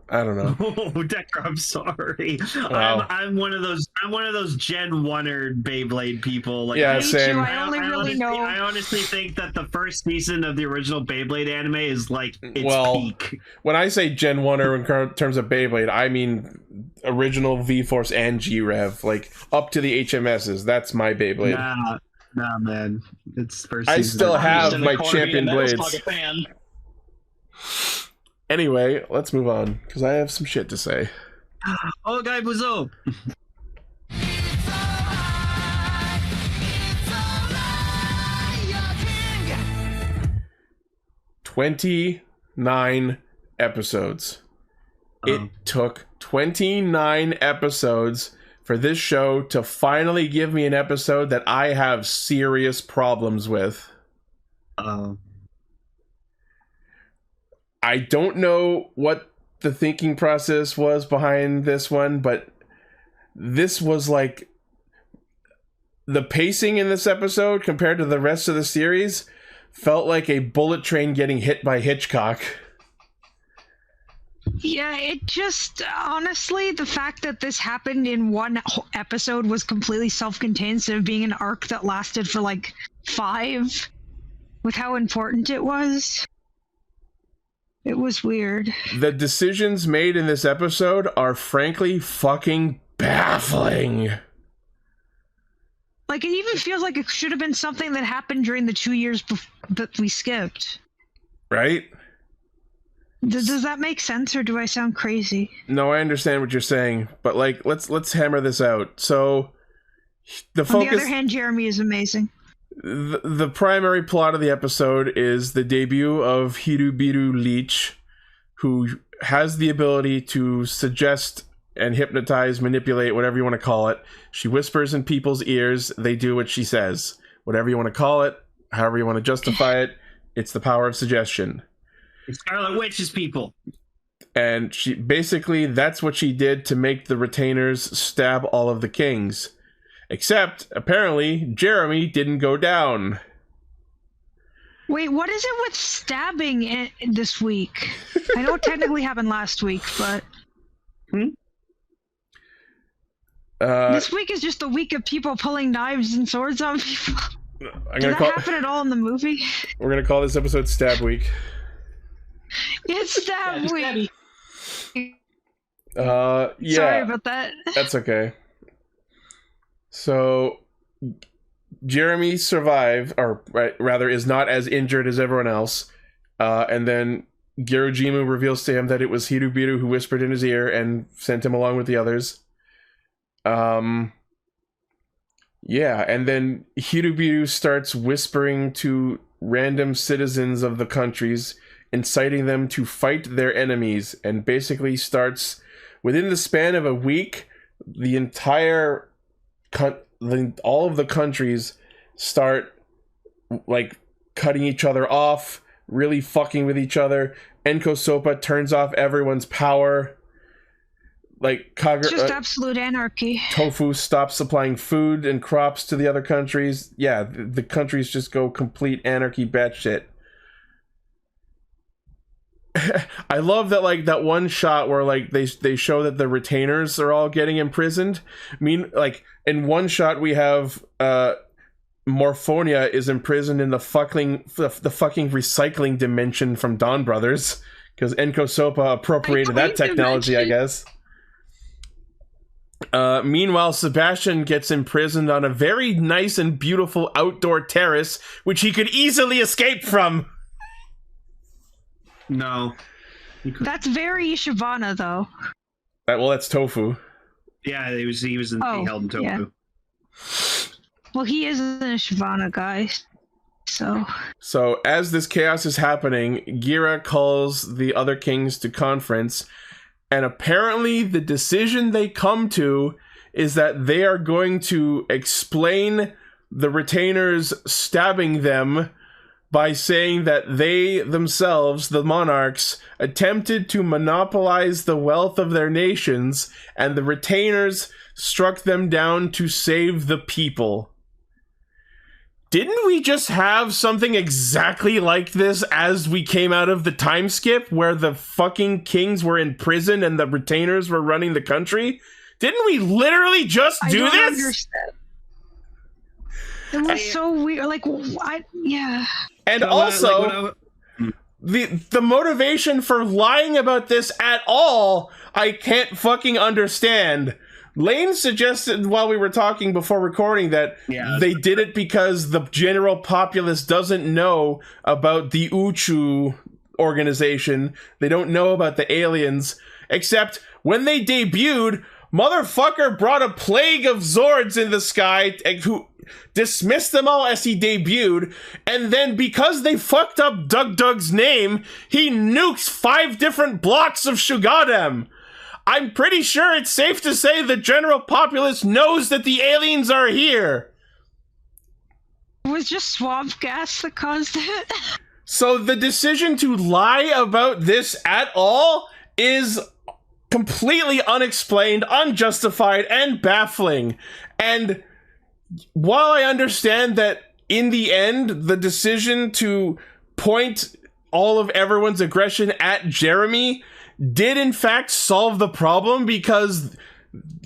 I don't know. Oh, Decker, I'm sorry. Wow. I'm one of those Gen 1er Beyblade people. Like, yeah, same. I honestly think that the first season of the original Beyblade anime is like its peak. When I say Gen 1er in terms of Beyblade, I mean original V-Force and G-Rev, like up to the HMSs. That's my Beyblade. Nah, man. It's first. I still have my corner champion being a Metal blades. Slug fan. Anyway, let's move on, because I have some shit to say. Oh, Guy Buzo! 29 episodes. It took 29 episodes for this show to finally give me an episode that I have serious problems with. I don't know what the thinking process was behind this one, but this was like the pacing in this episode compared to the rest of the series felt like a bullet train getting hit by Hitchcock. Yeah, it just, honestly, the fact that this happened in one episode was completely self-contained instead of being an arc that lasted for like 5, with how important it was. It was weird. The decisions made in this episode are frankly fucking baffling. Like, it even feels like it should have been something that happened during the 2 years that we skipped. Right? Does that make sense, or do I sound crazy? No, I understand what you're saying, but like, let's hammer this out. So, the focus. On the other hand, Jeremy is amazing. The primary plot of the episode is the debut of Hirubiru Leech, who has the ability to suggest and hypnotize, manipulate, whatever you want to call it. She whispers in people's ears, they do what she says. Whatever you want to call it, however you want to justify it, it's the power of suggestion. Scarlet Witch's people. And she basically, that's what she did to make the retainers stab all of the kings. Except, apparently, Jeremy didn't go down. Wait, what is it with stabbing this week? I know it technically happened last week, but... this week is just a week of people pulling knives and swords on people. Did that happen at all in the movie? We're gonna call this episode Stab Week. It's Stab Week! Yeah. Sorry about that. That's okay. So, Jeremy survived, or rather is not as injured as everyone else, and then Girojimu reveals to him that it was Hirubiru who whispered in his ear and sent him along with the others. Yeah, and then Hirubiru starts whispering to random citizens of the countries, inciting them to fight their enemies, and basically starts, within the span of a week, the entire all of the countries start like cutting each other off, really fucking with each other. Enko Sopa turns off everyone's power. Like just absolute anarchy. Tofu stops supplying food and crops to the other countries. Yeah, the countries just go complete anarchy batshit. I love that, like, that one shot where, like, they show that the retainers are all getting imprisoned. I mean, like, in one shot we have Morphonia is imprisoned in the fucking recycling dimension from Donbrothers, because Enko Sopa appropriated that technology, I guess. Meanwhile, Sebastian gets imprisoned on a very nice and beautiful outdoor terrace, which he could easily escape from. No. That's very Ishivana, though. Well, that's Tofu. Yeah, he was he held in Tofu. Yeah. Well, he is an Ishivana guy, so... So, as this chaos is happening, Gira calls the other kings to conference, and apparently the decision they come to is that they are going to explain the retainers stabbing them by saying that they themselves, the monarchs, attempted to monopolize the wealth of their nations, and the retainers struck them down to save the people. Didn't we just have something exactly like this as we came out of the time skip, where the fucking kings were in prison and the retainers were running the country? Didn't we literally just do this? Understand. It was so weird. Like, yeah. And also, the motivation for lying about this at all, I can't fucking understand. Lane suggested while we were talking before recording that they did it because the general populace doesn't know about the Uchu organization. They don't know about the aliens. Except when they debuted, motherfucker brought a plague of Zords in the sky dismissed them all as he debuted, and then because they fucked up Doug's name, he nukes 5 different blocks of Shugadem. I'm pretty sure it's safe to say the general populace knows that the aliens are here. It was just swamp gas that caused it. So the decision to lie about this at all is completely unexplained, unjustified, and baffling. And while I understand that in the end, the decision to point all of everyone's aggression at Jeremy did in fact solve the problem, because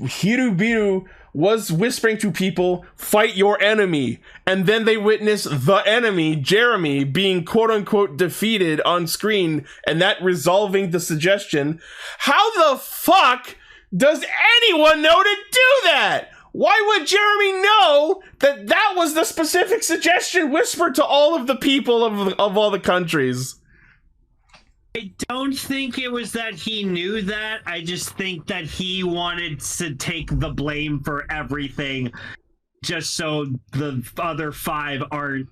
Hirubiru was whispering to people, fight your enemy, and then they witness the enemy, Jeremy, being quote-unquote defeated on screen, and that resolving the suggestion. How the fuck does anyone know to do that? Why would Jeremy know that that was the specific suggestion whispered to all of the people of all the countries? I don't think it was that he knew that. I just think that he wanted to take the blame for everything just so the other 5 aren't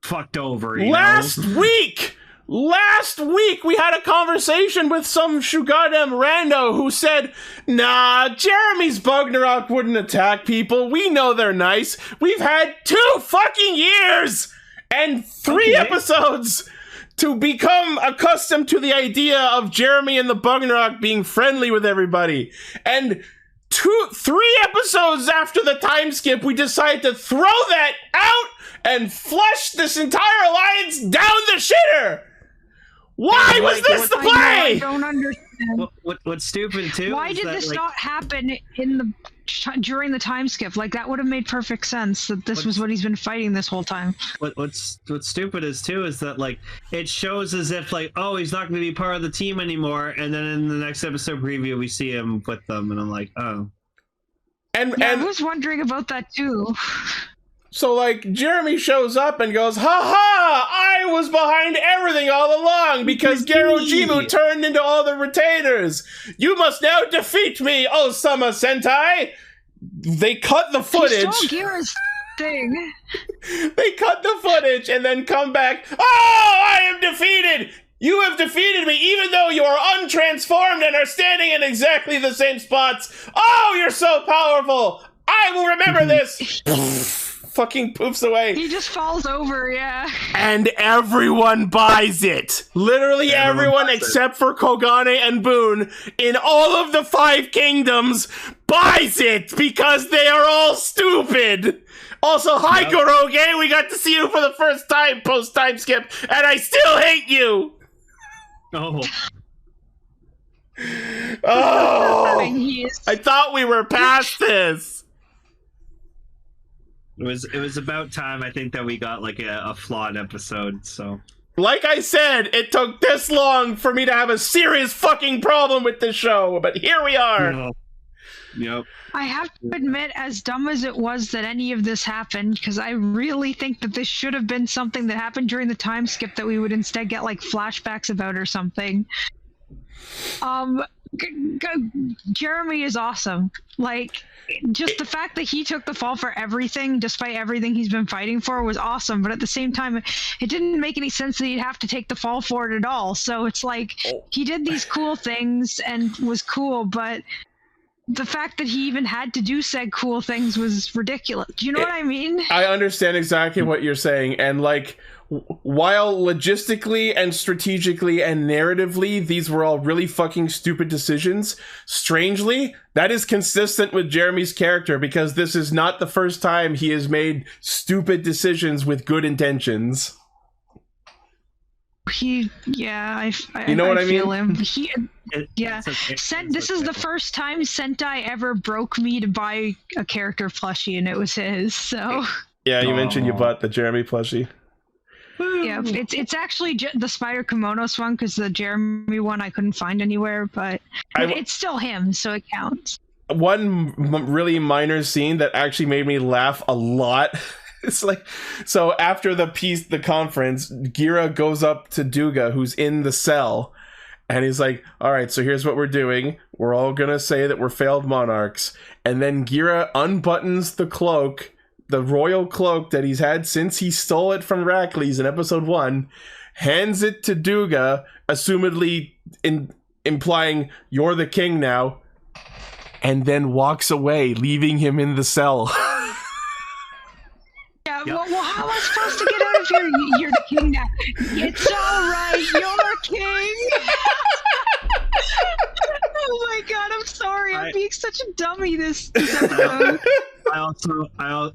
fucked over. Last week we had a conversation with some Shugadem rando who said, nah, Jeremy's Bugnarok wouldn't attack people. We know they're nice. We've had 2 fucking years and 3 episodes to become accustomed to the idea of Jeremy and the Bugnarok being friendly with everybody. And 3 episodes after the time skip, we decide to throw that out and flush this entire alliance down the shitter. Why was this the play? I don't understand. What's stupid too? Why did this not happen during the time skip? Like, that would have made perfect sense that this was what he's been fighting this whole time. What's stupid is that, like, it shows as if, like, oh, he's not going to be part of the team anymore, and then in the next episode preview we see him with them, and I'm like, oh. And I was wondering about that too. So, like, Jeremy shows up and goes, ha-ha, I was behind everything all along because Gerojimu turned into all the retainers. You must now defeat me, Ohsama Sentai. They cut the footage. He stole Gira's thing. They cut the footage and then come back, oh, I am defeated. You have defeated me even though you are untransformed and are standing in exactly the same spots. Oh, you're so powerful. I will remember this. Fucking poofs away. He just falls over, yeah. And everyone buys it. Literally everyone except for Kogane and Boone in all of the 5 kingdoms buys it because they are all stupid. Also, hi Kuroge, we got to see you for the first time post-time skip, and I still hate you. Oh. Oh. I thought we were past this. It was about time, I think, that we got like a flawed episode. So, like I said, it took this long for me to have a serious fucking problem with this show, but here we are. Yep. I have to admit, as dumb as it was that any of this happened, because I really think that this should have been something that happened during the time skip that we would instead get like flashbacks about or something. Jeremy is awesome. Like, just the fact that he took the fall for everything, despite everything he's been fighting for, was awesome. But at the same time, it didn't make any sense that he'd have to take the fall for it at all. So it's like, he did these cool things and was cool, but the fact that he even had to do said cool things was ridiculous. Do you know what I mean? I understand exactly what you're saying. And like, while logistically and strategically and narratively these were all really fucking stupid decisions, strangely, that is consistent with Jeremy's character, because this is not the first time he has made stupid decisions with good intentions. You know what I feel mean? Him. This is the first time Sentai ever broke me to buy a character plushie, and it was his. So yeah, you mentioned you bought the Jeremy plushie. Yeah, it's actually the Spider Kimonos one, because the Jeremy one I couldn't find anywhere, but it's still him, so it counts. One really minor scene that actually made me laugh a lot. It's like, so after the conference, Gira goes up to Duga, who's in the cell, and he's like, all right, so here's what we're doing. We're all gonna say that we're failed monarchs. And then Gira unbuttons the cloak, the royal cloak that he's had since he stole it from Rackley's in episode 1, hands it to Duga, assumedly implying you're the king now, and then walks away, leaving him in the cell. Yeah, well, how am I supposed to get out of here? You're the king now. It's all right. You're king. Oh my god, I'm sorry. I'm being such a dummy this episode. I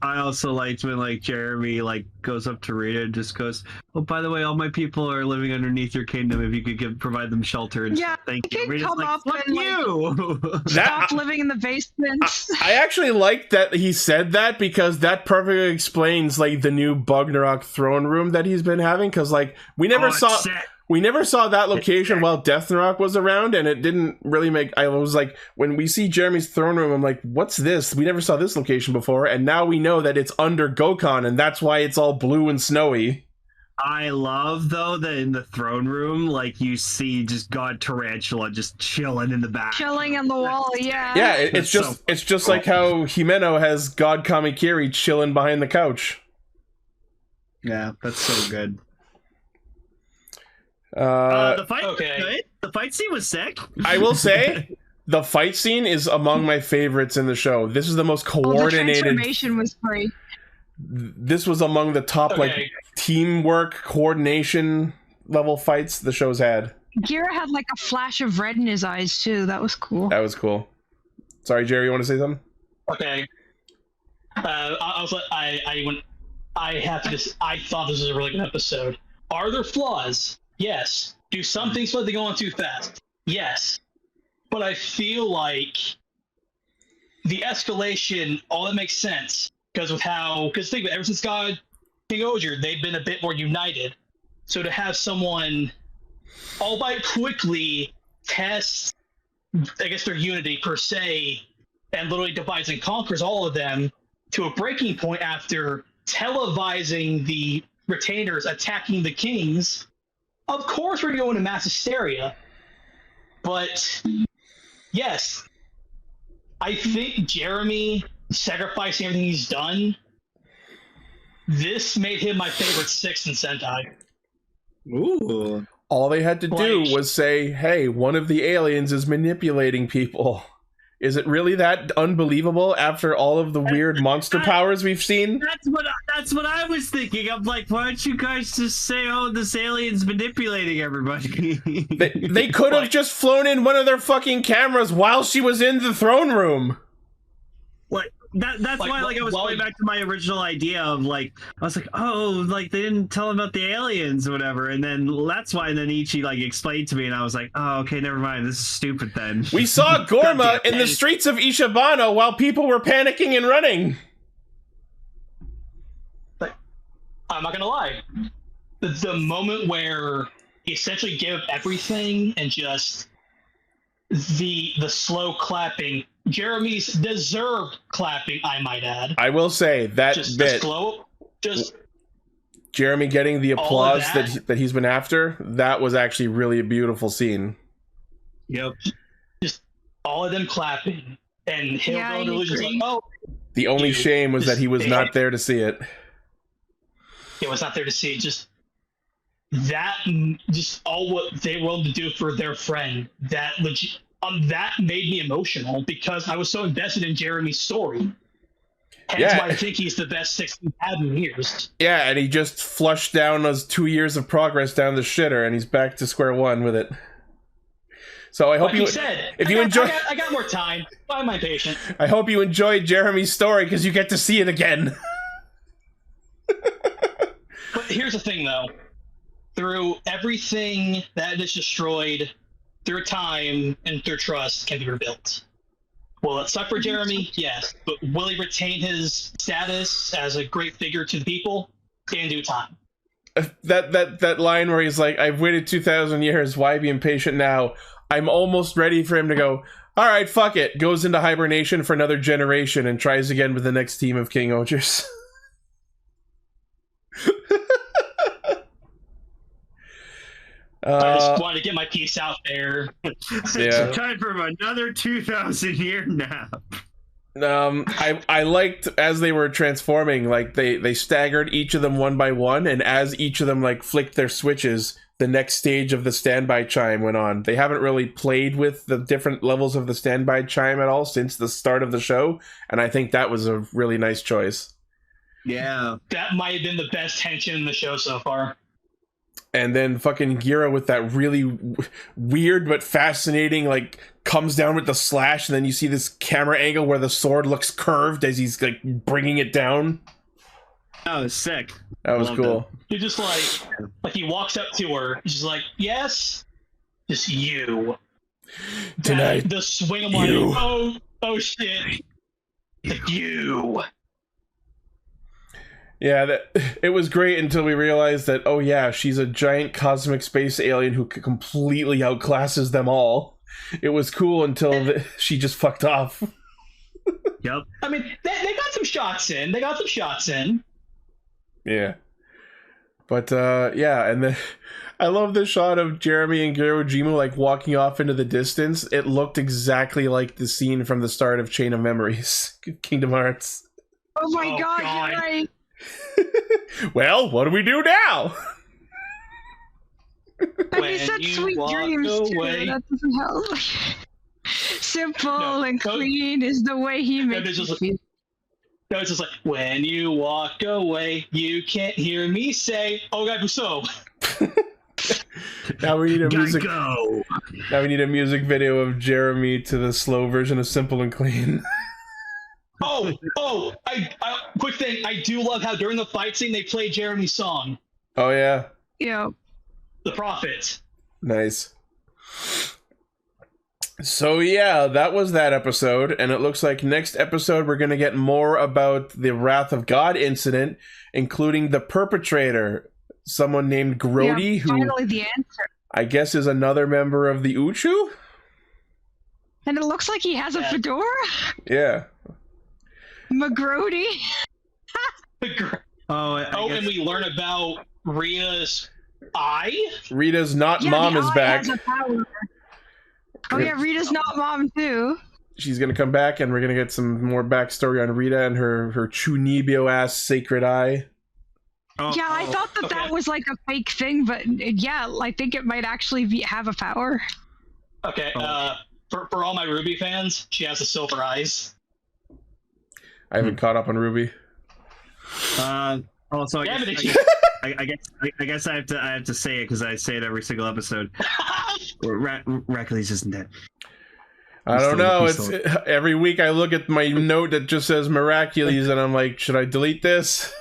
also liked when like Jeremy like goes up to Rita and just goes, "Oh, by the way, all my people are living underneath your kingdom. If you could provide them shelter and yeah, thank you." Rita's Come like, up fuck and you. Stop living in the basement. I actually like that he said that, because that perfectly explains like the new Bugnarok throne room that he's been having. Because like we never saw that location while Deathnarok was around, and it didn't really make... I was like, when we see Jeremy's throne room, I'm like, what's this? We never saw this location before, and now we know that it's under Gokon, and that's why it's all blue and snowy. I love, though, that in the throne room, like, you see just God Tarantula just chilling in the back. Chilling on the wall, yeah. Yeah, it's just like how Himeno has God Kamikiri chilling behind the couch. Yeah, that's so good. The fight was good. The fight scene was sick. I will say, the fight scene is among my favorites in the show. This is the most coordinated. The transformation was great. This was among the top like teamwork, coordination level fights the show's had. Gira had like a flash of red in his eyes too. That was cool. That was cool. Sorry, Jerry, you want to say something? Okay. I thought this was a really good episode. Are there flaws? Yes. Do some things feel like they go on too fast? Yes. But I feel like the escalation, all that makes sense, because think about it, ever since Kingohger, they've been a bit more united. So to have someone, albeit quickly, test, I guess, their unity per se, and literally divides and conquers all of them to a breaking point after televising the retainers attacking the kings, of course we're going to mass hysteria. But yes, I think Jeremy sacrificing everything he's done, this made him my favorite 6 in Sentai. Ooh. All they had to do was say, hey, one of the aliens is manipulating people. Is it really that unbelievable after all of the weird monster powers we've seen? That's what I was thinking. I'm like, why don't you guys just say, oh, this alien's manipulating everybody? They could have just flown in one of their fucking cameras while she was in the throne room. That's why I was going back to my original idea of I was like, oh, they didn't tell him about the aliens or whatever, and then that's why then Ichi explained to me, and I was like, oh, okay, never mind, this is stupid then. We saw Gorma in the streets of Ishabana while people were panicking and running. But I'm not gonna lie, the moment where he essentially gave everything and just the slow clapping. Jeremy's deserved clapping, I might add. I will say that Jeremy getting the applause that he's been after, that was actually really a beautiful scene. Yep. Just all of them clapping, and him going to illusions like, oh. The only shame was that he was not there to see it. He was not there to see it. Just all what they were willing to do for their friend. That made me emotional because I was so invested in Jeremy's story. Hence why I think he's the best 6 we've had in years. Yeah, and he just flushed down those 2 years of progress down the shitter, and he's back to square one with it. So I hope I got more time. Why am I patient? I hope you enjoyed Jeremy's story because you get to see it again. But here's the thing, though. Through everything that is destroyed, through time and through trust can be rebuilt. Will it suck for Jeremy? Yes. But will he retain his status as a great figure to the people? In due time. That line where he's like, I've waited 2,000 years, why be impatient now? I'm almost ready for him to go, alright, fuck it. Goes into hibernation for another generation and tries again with the next team of Kingohgers. I just wanted to get my piece out there. It's time for another 2,000 year nap. I liked as they were transforming, like they staggered each of them one by one, and as each of them like flicked their switches, the next stage of the standby chime went on. They haven't really played with the different levels of the standby chime at all since the start of the show, and I think that was a really nice choice. Yeah. That might have been the best tension in the show so far. And then fucking Gira with that really weird but fascinating, like, comes down with the slash, and then you see this camera angle where the sword looks curved as he's, like, bringing it down. That was sick. That was cool. You're just like he walks up to her, he's just like, yes, just you. Tonight, the swing of you. like, oh shit, you. Yeah, it was great until we realized that, oh yeah, she's a giant cosmic space alien who completely outclasses them all. It was cool until she just fucked off. Yep. I mean, they got some shots in. Yeah. But, yeah, and then I love the shot of Jeremy and Girojimu, like, walking off into the distance. It looked exactly like the scene from the start of Chain of Memories, Kingdom Hearts. Oh my god, you're right. Well, what do we do now? And he said sweet dreams too. That doesn't help. Simple and clean is the way he makes you feel. No, it's just like, when you walk away, you can't hear me say, oh god, so. Now we need a music. Now we need a music video of Jeremy to the slow version of Simple and Clean. Quick thing, I do love how during the fight scene they play Jeremy's song. Oh yeah. Yeah. The Prophet. Nice. So yeah, that was that episode, and it looks like next episode we're going to get more about the Wrath of God incident, including the perpetrator, someone named Grody, who finally the answer. I guess is another member of the Uchu? And it looks like he has a fedora? Yeah. McGrody. And we learn about Rita's eye? Rita's not mom is back. Oh yeah, Rita's not mom too. She's gonna come back, and we're gonna get some more backstory on Rita and her Chunibyo ass sacred eye. I thought that was like a fake thing, but yeah, I think it might actually have a power. Okay, for all my Ruby fans, she has the silver eyes. I haven't caught up on Ruby. Also, I guess I have to say it because I say it every single episode. Hercules isn't dead. I don't know. Every week I look at my note that just says Miraculous, and I'm like, should I delete this?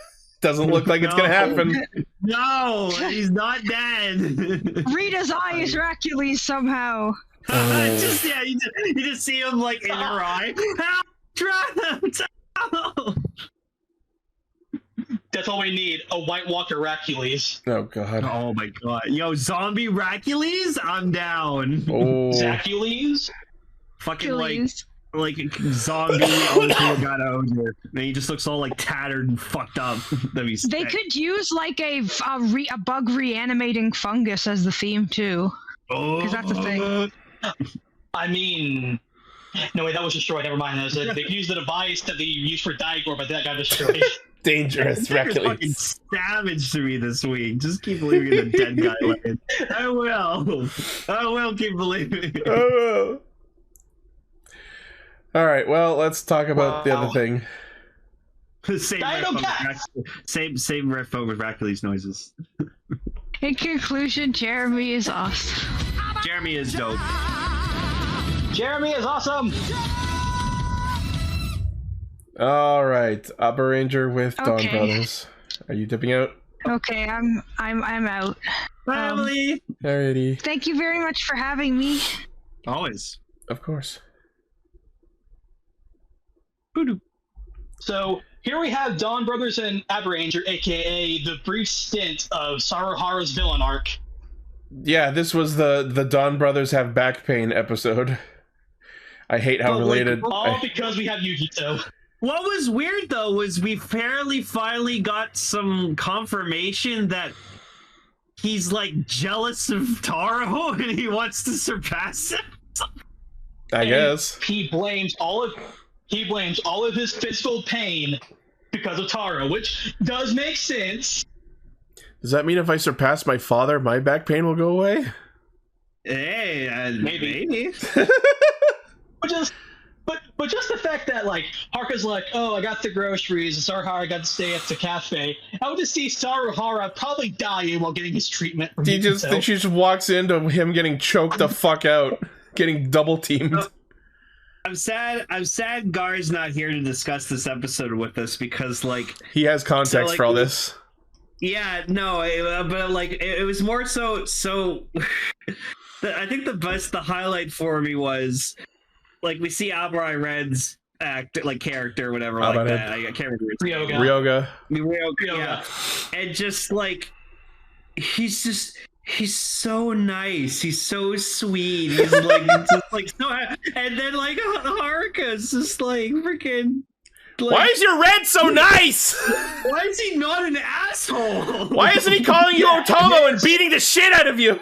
Doesn't look like it's gonna happen. No, he's not dead. Rita's eye is Hercules somehow. You just see him like in her eye. That's all we need, a White Walker Hercules. Oh god. Oh my god. Yo, zombie Hercules? I'm down. Oh. Zacules? Fucking like zombie Ohger. And he just looks all like tattered and fucked up. They could use like a bug reanimating fungus as the theme too. Because that's a thing. I mean, no wait, that was destroyed. Never mind. They used the device that they used for Diagor, but that got destroyed. Dangerous Hercules. Fucking savage to me this week. Just keep believing in the dead guy line. I will keep believing. Oh. All right. Well, let's talk about the other thing. Same riff over Hercules noises. In conclusion, Jeremy is awesome. Jeremy is dope. Jeremy is awesome. All right, Abaranger with Donbrothers. Are you dipping out? Okay, I'm out. Family. Alrighty. Thank you very much for having me. Always. Of course. So here we have Donbrothers and Abaranger, aka the brief stint of Saruhara's villain arc. Yeah, this was the Donbrothers have back pain episode. I hate how related. Because we have Yugito. What was weird though was we finally got some confirmation that he's like jealous of Taro and he wants to surpass him. I guess he blames all of he blames all of his physical pain because of Taro, which does make sense. Does that mean if I surpass my father, my back pain will go away? Hey, maybe. But just the fact that, like, Haruka's like, oh, I got the groceries, and Saruhara got to stay at the cafe. I would just see Saruhara probably dying while getting his treatment. She just walks into him getting choked the fuck out, getting double teamed. I'm sad Gar's not here to discuss this episode with us because, like, he has context for all this. Yeah, no, but like it was more so. I think the highlight for me was like we see Abararad's character, whatever, like that. I can't remember. Ryoga. Yeah, and just like he's so nice. He's so sweet. He's like just like so. And then like Haruka's just like freaking. Like, why is your red so nice? Why is he not an asshole? Why isn't he calling you Ohsama and beating the shit out of you?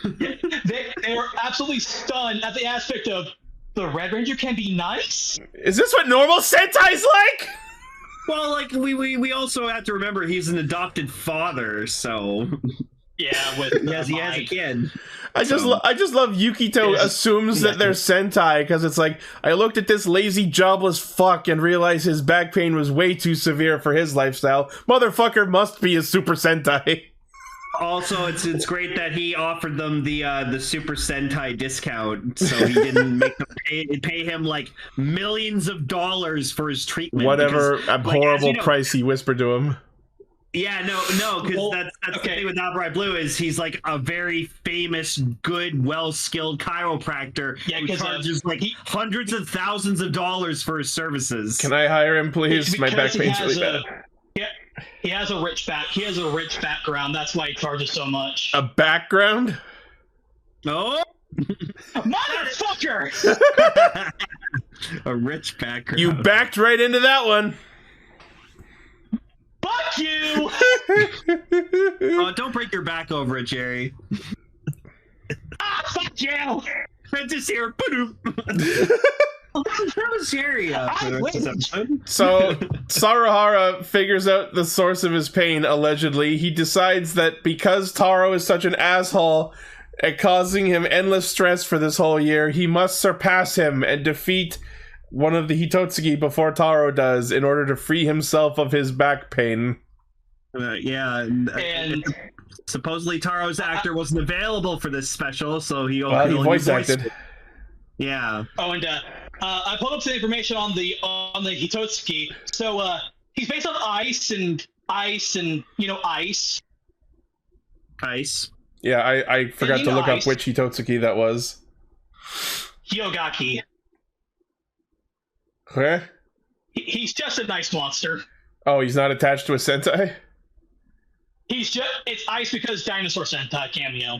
They were absolutely stunned at the aspect of the Red Ranger can be nice? Is this what normal Sentai's like? Well, like, we also have to remember he's an adopted father, so... Yeah, he has a kid. I just love Yukito assumes that they're Sentai, because it's like, I looked at this lazy, jobless fuck and realized his back pain was way too severe for his lifestyle. Motherfucker must be a Super Sentai. Also, it's great that he offered them the Super Sentai discount, so he didn't make them pay him like millions of dollars for his treatment. Whatever because, horrible price he whispered to him. Yeah, no, because that's the thing with Alpharad Blue is he's like a very famous, good, well-skilled chiropractor who charges like hundreds of thousands of dollars for his services. Can I hire him, please? My back pain's really bad. Yeah, he has a rich background. That's why he charges so much. A background? Oh, motherfucker! A rich background. You backed right into that one. Fuck you! Oh, don't break your back over it, Jerry. Fuck you! I just hear. That was Jerry. So Saruhara figures out the source of his pain. Allegedly, he decides that because Taro is such an asshole and causing him endless stress for this whole year, he must surpass him and defeat one of the Hitotsuki before Taro does in order to free himself of his back pain. Yeah, and supposedly Taro's actor wasn't available for this special, so he voice acted. Yeah. Oh, and I pulled up some information on the Hitotsuki. So he's based on ice and ice. Ice. Yeah, I forgot to look up which Hitotsuki that was. Hyogaki. Huh? He's just a nice monster. Oh, he's not attached to a Sentai? It's ice because Dinosaur Sentai cameo.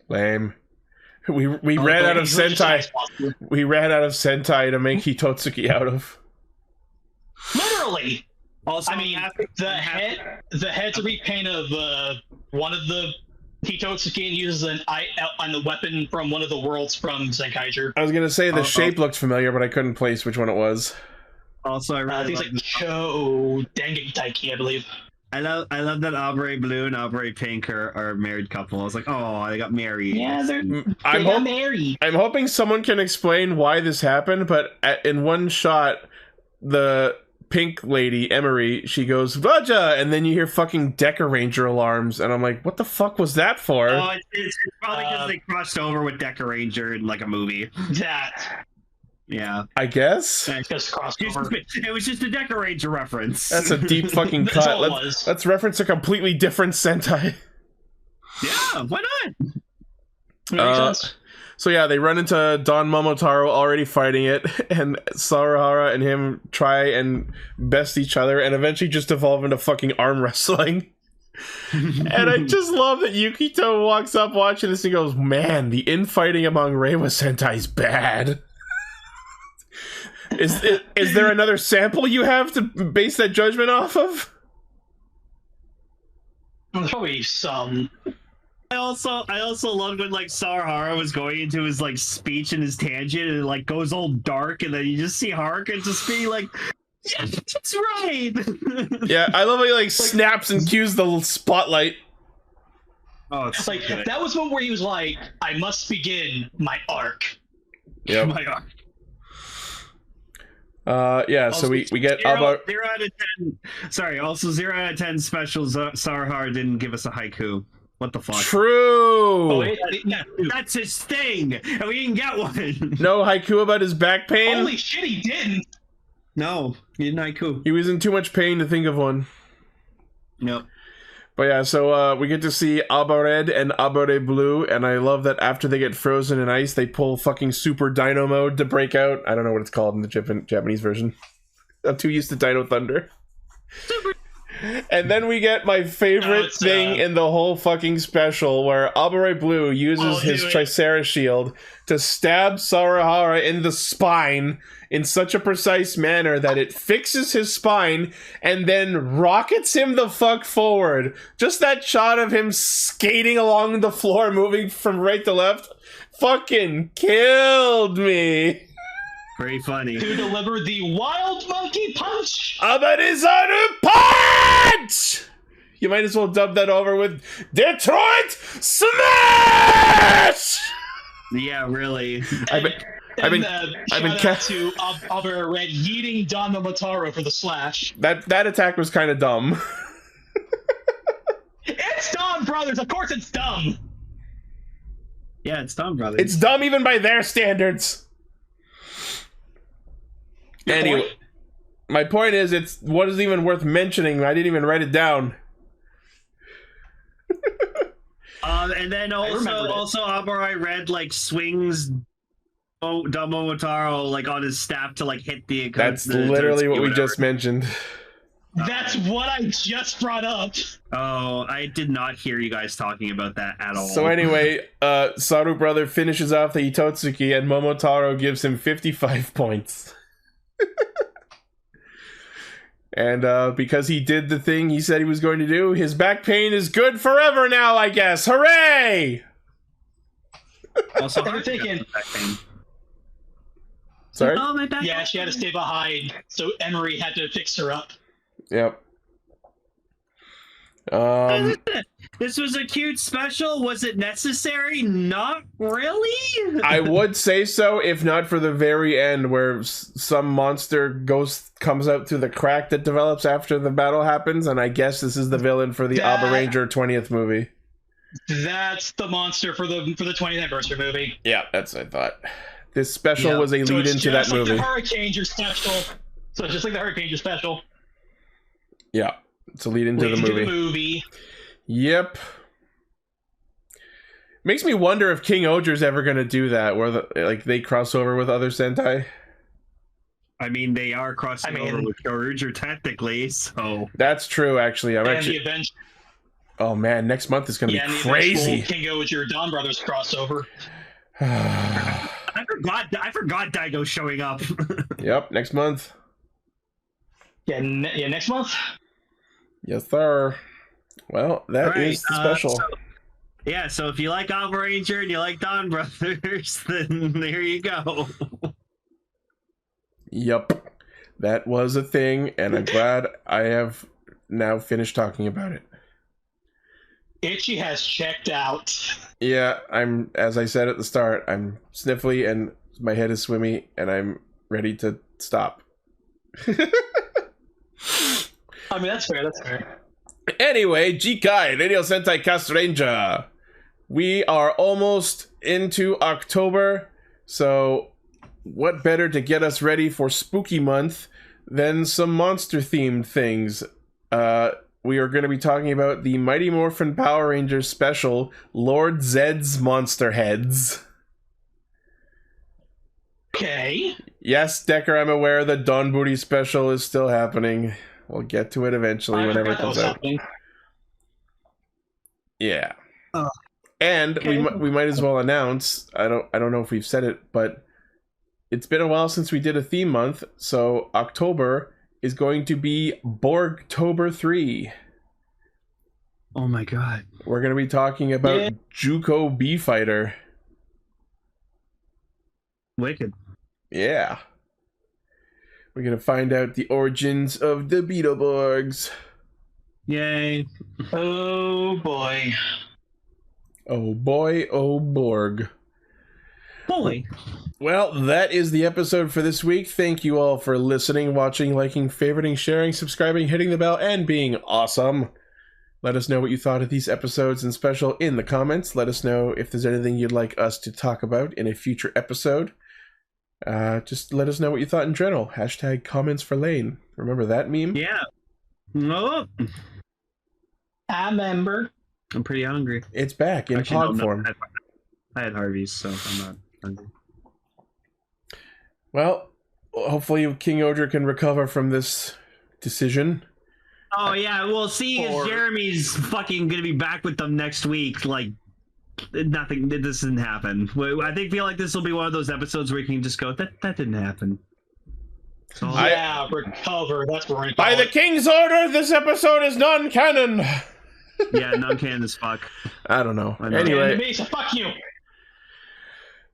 Lame. We ran out of Sentai. We ran out of Sentai to make Hitotsuki out of. Literally. Also, I mean, the head's a repaint of one of the Hitotsuki and uses a weapon from one of the worlds from Zenkaiger. I was gonna say the shape looked familiar, but I couldn't place which one it was. Also, I really like Cho Dengeki Taiki, I believe. I love that Alpharad Blue and Alpharad Pink are a married couple. I was like, oh, they got married. Yeah, they got married. I'm hoping someone can explain why this happened, but in one shot, the pink lady, Emery, she goes, Vaja! And then you hear fucking Deca Ranger alarms, and I'm like, what the fuck was that for? Oh, it's probably because they crossed over with Deca Ranger in like a movie. Yeah. I guess? It was just a Deca Ranger reference. That's a deep fucking cut. Let's reference a completely different Sentai. Yeah, why not? So yeah, they run into Don Momotaro already fighting it, and Saruhara and him try and best each other, and eventually just evolve into fucking arm wrestling. And I just love that Yukito walks up watching this and goes, man, the infighting among Reiwa Sentai's bad. Is there another sample you have to base that judgment off of? There's probably some. I also loved when like Sarahara was going into his like speech and his tangent and it like goes all dark and then you just see Haruka just being like, yeah, that's right. Yeah, I love how he like snaps and cues the spotlight. Oh, it's like good. that was one where he was like, "I must begin my arc." Yeah. My God. Yeah, so we get 0 about out of 10. Sorry, also 0 out of 10 specials. Sarahara didn't give us a haiku. What the fuck? true. Oh, That's his thing, and we didn't get one. No haiku about his back pain. holy shit, he didn't. No, he didn't haiku. He was in too much pain to think of one. No. But yeah, so we get to see Abared and Blue, and I love that after they get frozen in ice, they pull fucking Super Dino mode to break out. I don't know what it's called in the Japanese version. I'm too used to Dino Thunder. And then we get my favorite thing in the whole fucking special, where Abare Blue uses his Tricera shield to stab Sarahara in the spine in such a precise manner that it fixes his spine and then rockets him the fuck forward. Just that shot of him skating along the floor, moving from right to left, fucking killed me. Very funny. To deliver the wild monkey punch. Abarizaru punch! You might as well dub that over with Detroit Smash! Yeah, really. I've been shout out to Alpharad yeeting Don Momotaro for the slash. that attack was kind of dumb. It's Donbrothers, of course it's dumb. Yeah, it's Donbrothers. It's dumb even by their standards. Anyway, my point is, it's what is even worth mentioning. I didn't even write it down. And then also Abarai Red like swings Momotaro like on his staff to like hit the. That's literally what we just mentioned. That's what I just brought up. Oh, I did not hear you guys talking about that at all. So anyway, Saru brother finishes off the Itotsuki, and Momotaro gives him 55 points. And because he did the thing he said he was going to do, his back pain is good forever now, I guess. Hooray! Also, I'm thinking. Sorry? Oh, my back. Yeah, she had to stay behind, so Emery had to fix her up. Yep. This was a cute special. Was it necessary? Not really. I would say so, if not for the very end, where some monster ghost comes out through the crack that develops after the battle happens, and I guess this is the villain for the Abaranger 20th movie. That's the monster for the 20th anniversary movie. Yeah, that's what I thought. This special was a lead into that movie. The Hurricaneger special. So it's just like the Hurricaneger special. Yeah, it's a lead into the movie. Yep. Makes me wonder if Kingohger's ever going to do that, where they cross over with other Sentai. I mean, they are crossing over with Kyoryuger technically, so... That's true, actually. The oh man, next month is going to be crazy. Kingohger Donbrothers crossover. I forgot Daigo's showing up. Yep, next month. Yeah, next month? Yes, sir. Well, that is the special. So if you like Abaranger and you like Donbrothers, then there you go. Yep. That was a thing, and I'm glad I have now finished talking about it. Ichi has checked out. Yeah, as I said at the start, I'm sniffly and my head is swimmy, and I'm ready to stop. I mean, that's fair. Anyway, Jikai, Radio Sentai Castranger. We are almost into October, so what better to get us ready for Spooky Month than some monster-themed things? We are going to be talking about the Mighty Morphin Power Rangers special, Lord Zed's Monster Heads. Okay. Yes, Decker, I'm aware the Don Booty special is still happening. We'll get to it eventually whenever it comes out. Yeah. And okay. we might as well announce, I don't know if we've said it, but it's been a while since we did a theme month, so October is going to be Borgtober 3. Oh my god. We're going to be talking about Juko B Fighter. Wicked. Yeah. We're going to find out the origins of the Beetleborgs. Yay. Oh boy. Oh boy, oh Borg. Boy. Well, that is the episode for this week. Thank you all for listening, watching, liking, favoriting, sharing, subscribing, hitting the bell, and being awesome. Let us know what you thought of these episodes and special in the comments. Let us know if there's anything you'd like us to talk about in a future episode. Just let us know what you thought in general. Hashtag comments for Lane. Remember that meme? Yeah. No. I remember. I'm pretty hungry. It's back in pod form. I had Harvey's, so I'm not hungry. Well, hopefully Kingohger can recover from this decision. Oh yeah, well, seeing as Jeremy's fucking gonna be back with them next week, like nothing. This didn't happen. I feel like this will be one of those episodes where you can just go, that didn't happen. So, Recover. That's what we're gonna by the King's order, this episode is non-canon. Yeah, non-canon as fuck. I don't know. Anyway, me, so fuck you.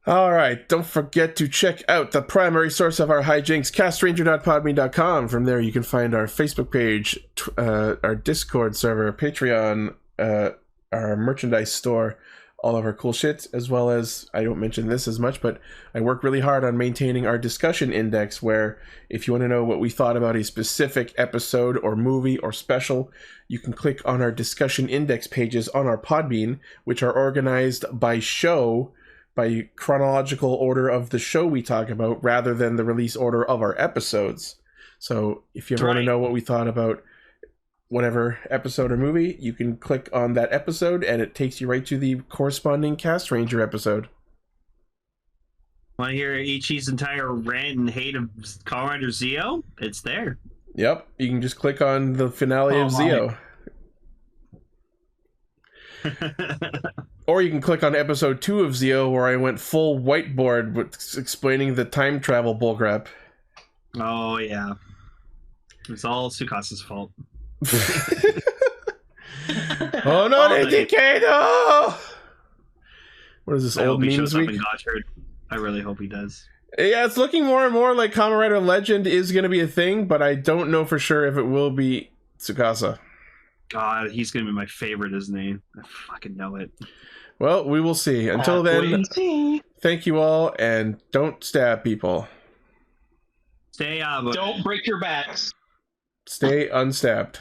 All right, don't forget to check out the primary source of our hijinks, castranger.podme.com. From there, you can find our Facebook page, our Discord server, Patreon, our merchandise store, all of our cool shit, as well as, I don't mention this as much, but I work really hard on maintaining our discussion index, where if you want to know what we thought about a specific episode or movie or special, you can click on our discussion index pages on our Podbean, which are organized by show, by chronological order of the show we talk about, rather than the release order of our episodes. So if you ever want to know what we thought about whatever episode or movie, you can click on that episode and it takes you right to the corresponding Castranger episode. Want to hear Ichi's entire rant and hate of Kamen Rider Zeo? It's there. Yep, you can just click on the finale of Zeo. Or you can click on episode 2 of Zeo, where I went full whiteboard with explaining the time travel bullcrap. Oh, yeah. It's all Tsukasa's fault. Oh no, they decayed! What is this, I old hope he memes shows up week? in Gotchard. I really hope he does. Yeah, it's looking more and more like Kamen Rider Legend is going to be a thing, but I don't know for sure if it will be Tsukasa. God, he's going to be my favorite, isn't he? I fucking know it. Well, we will see. Until then, thank you all, and don't stab people. Stay Don't break your backs. Stay unstabbed.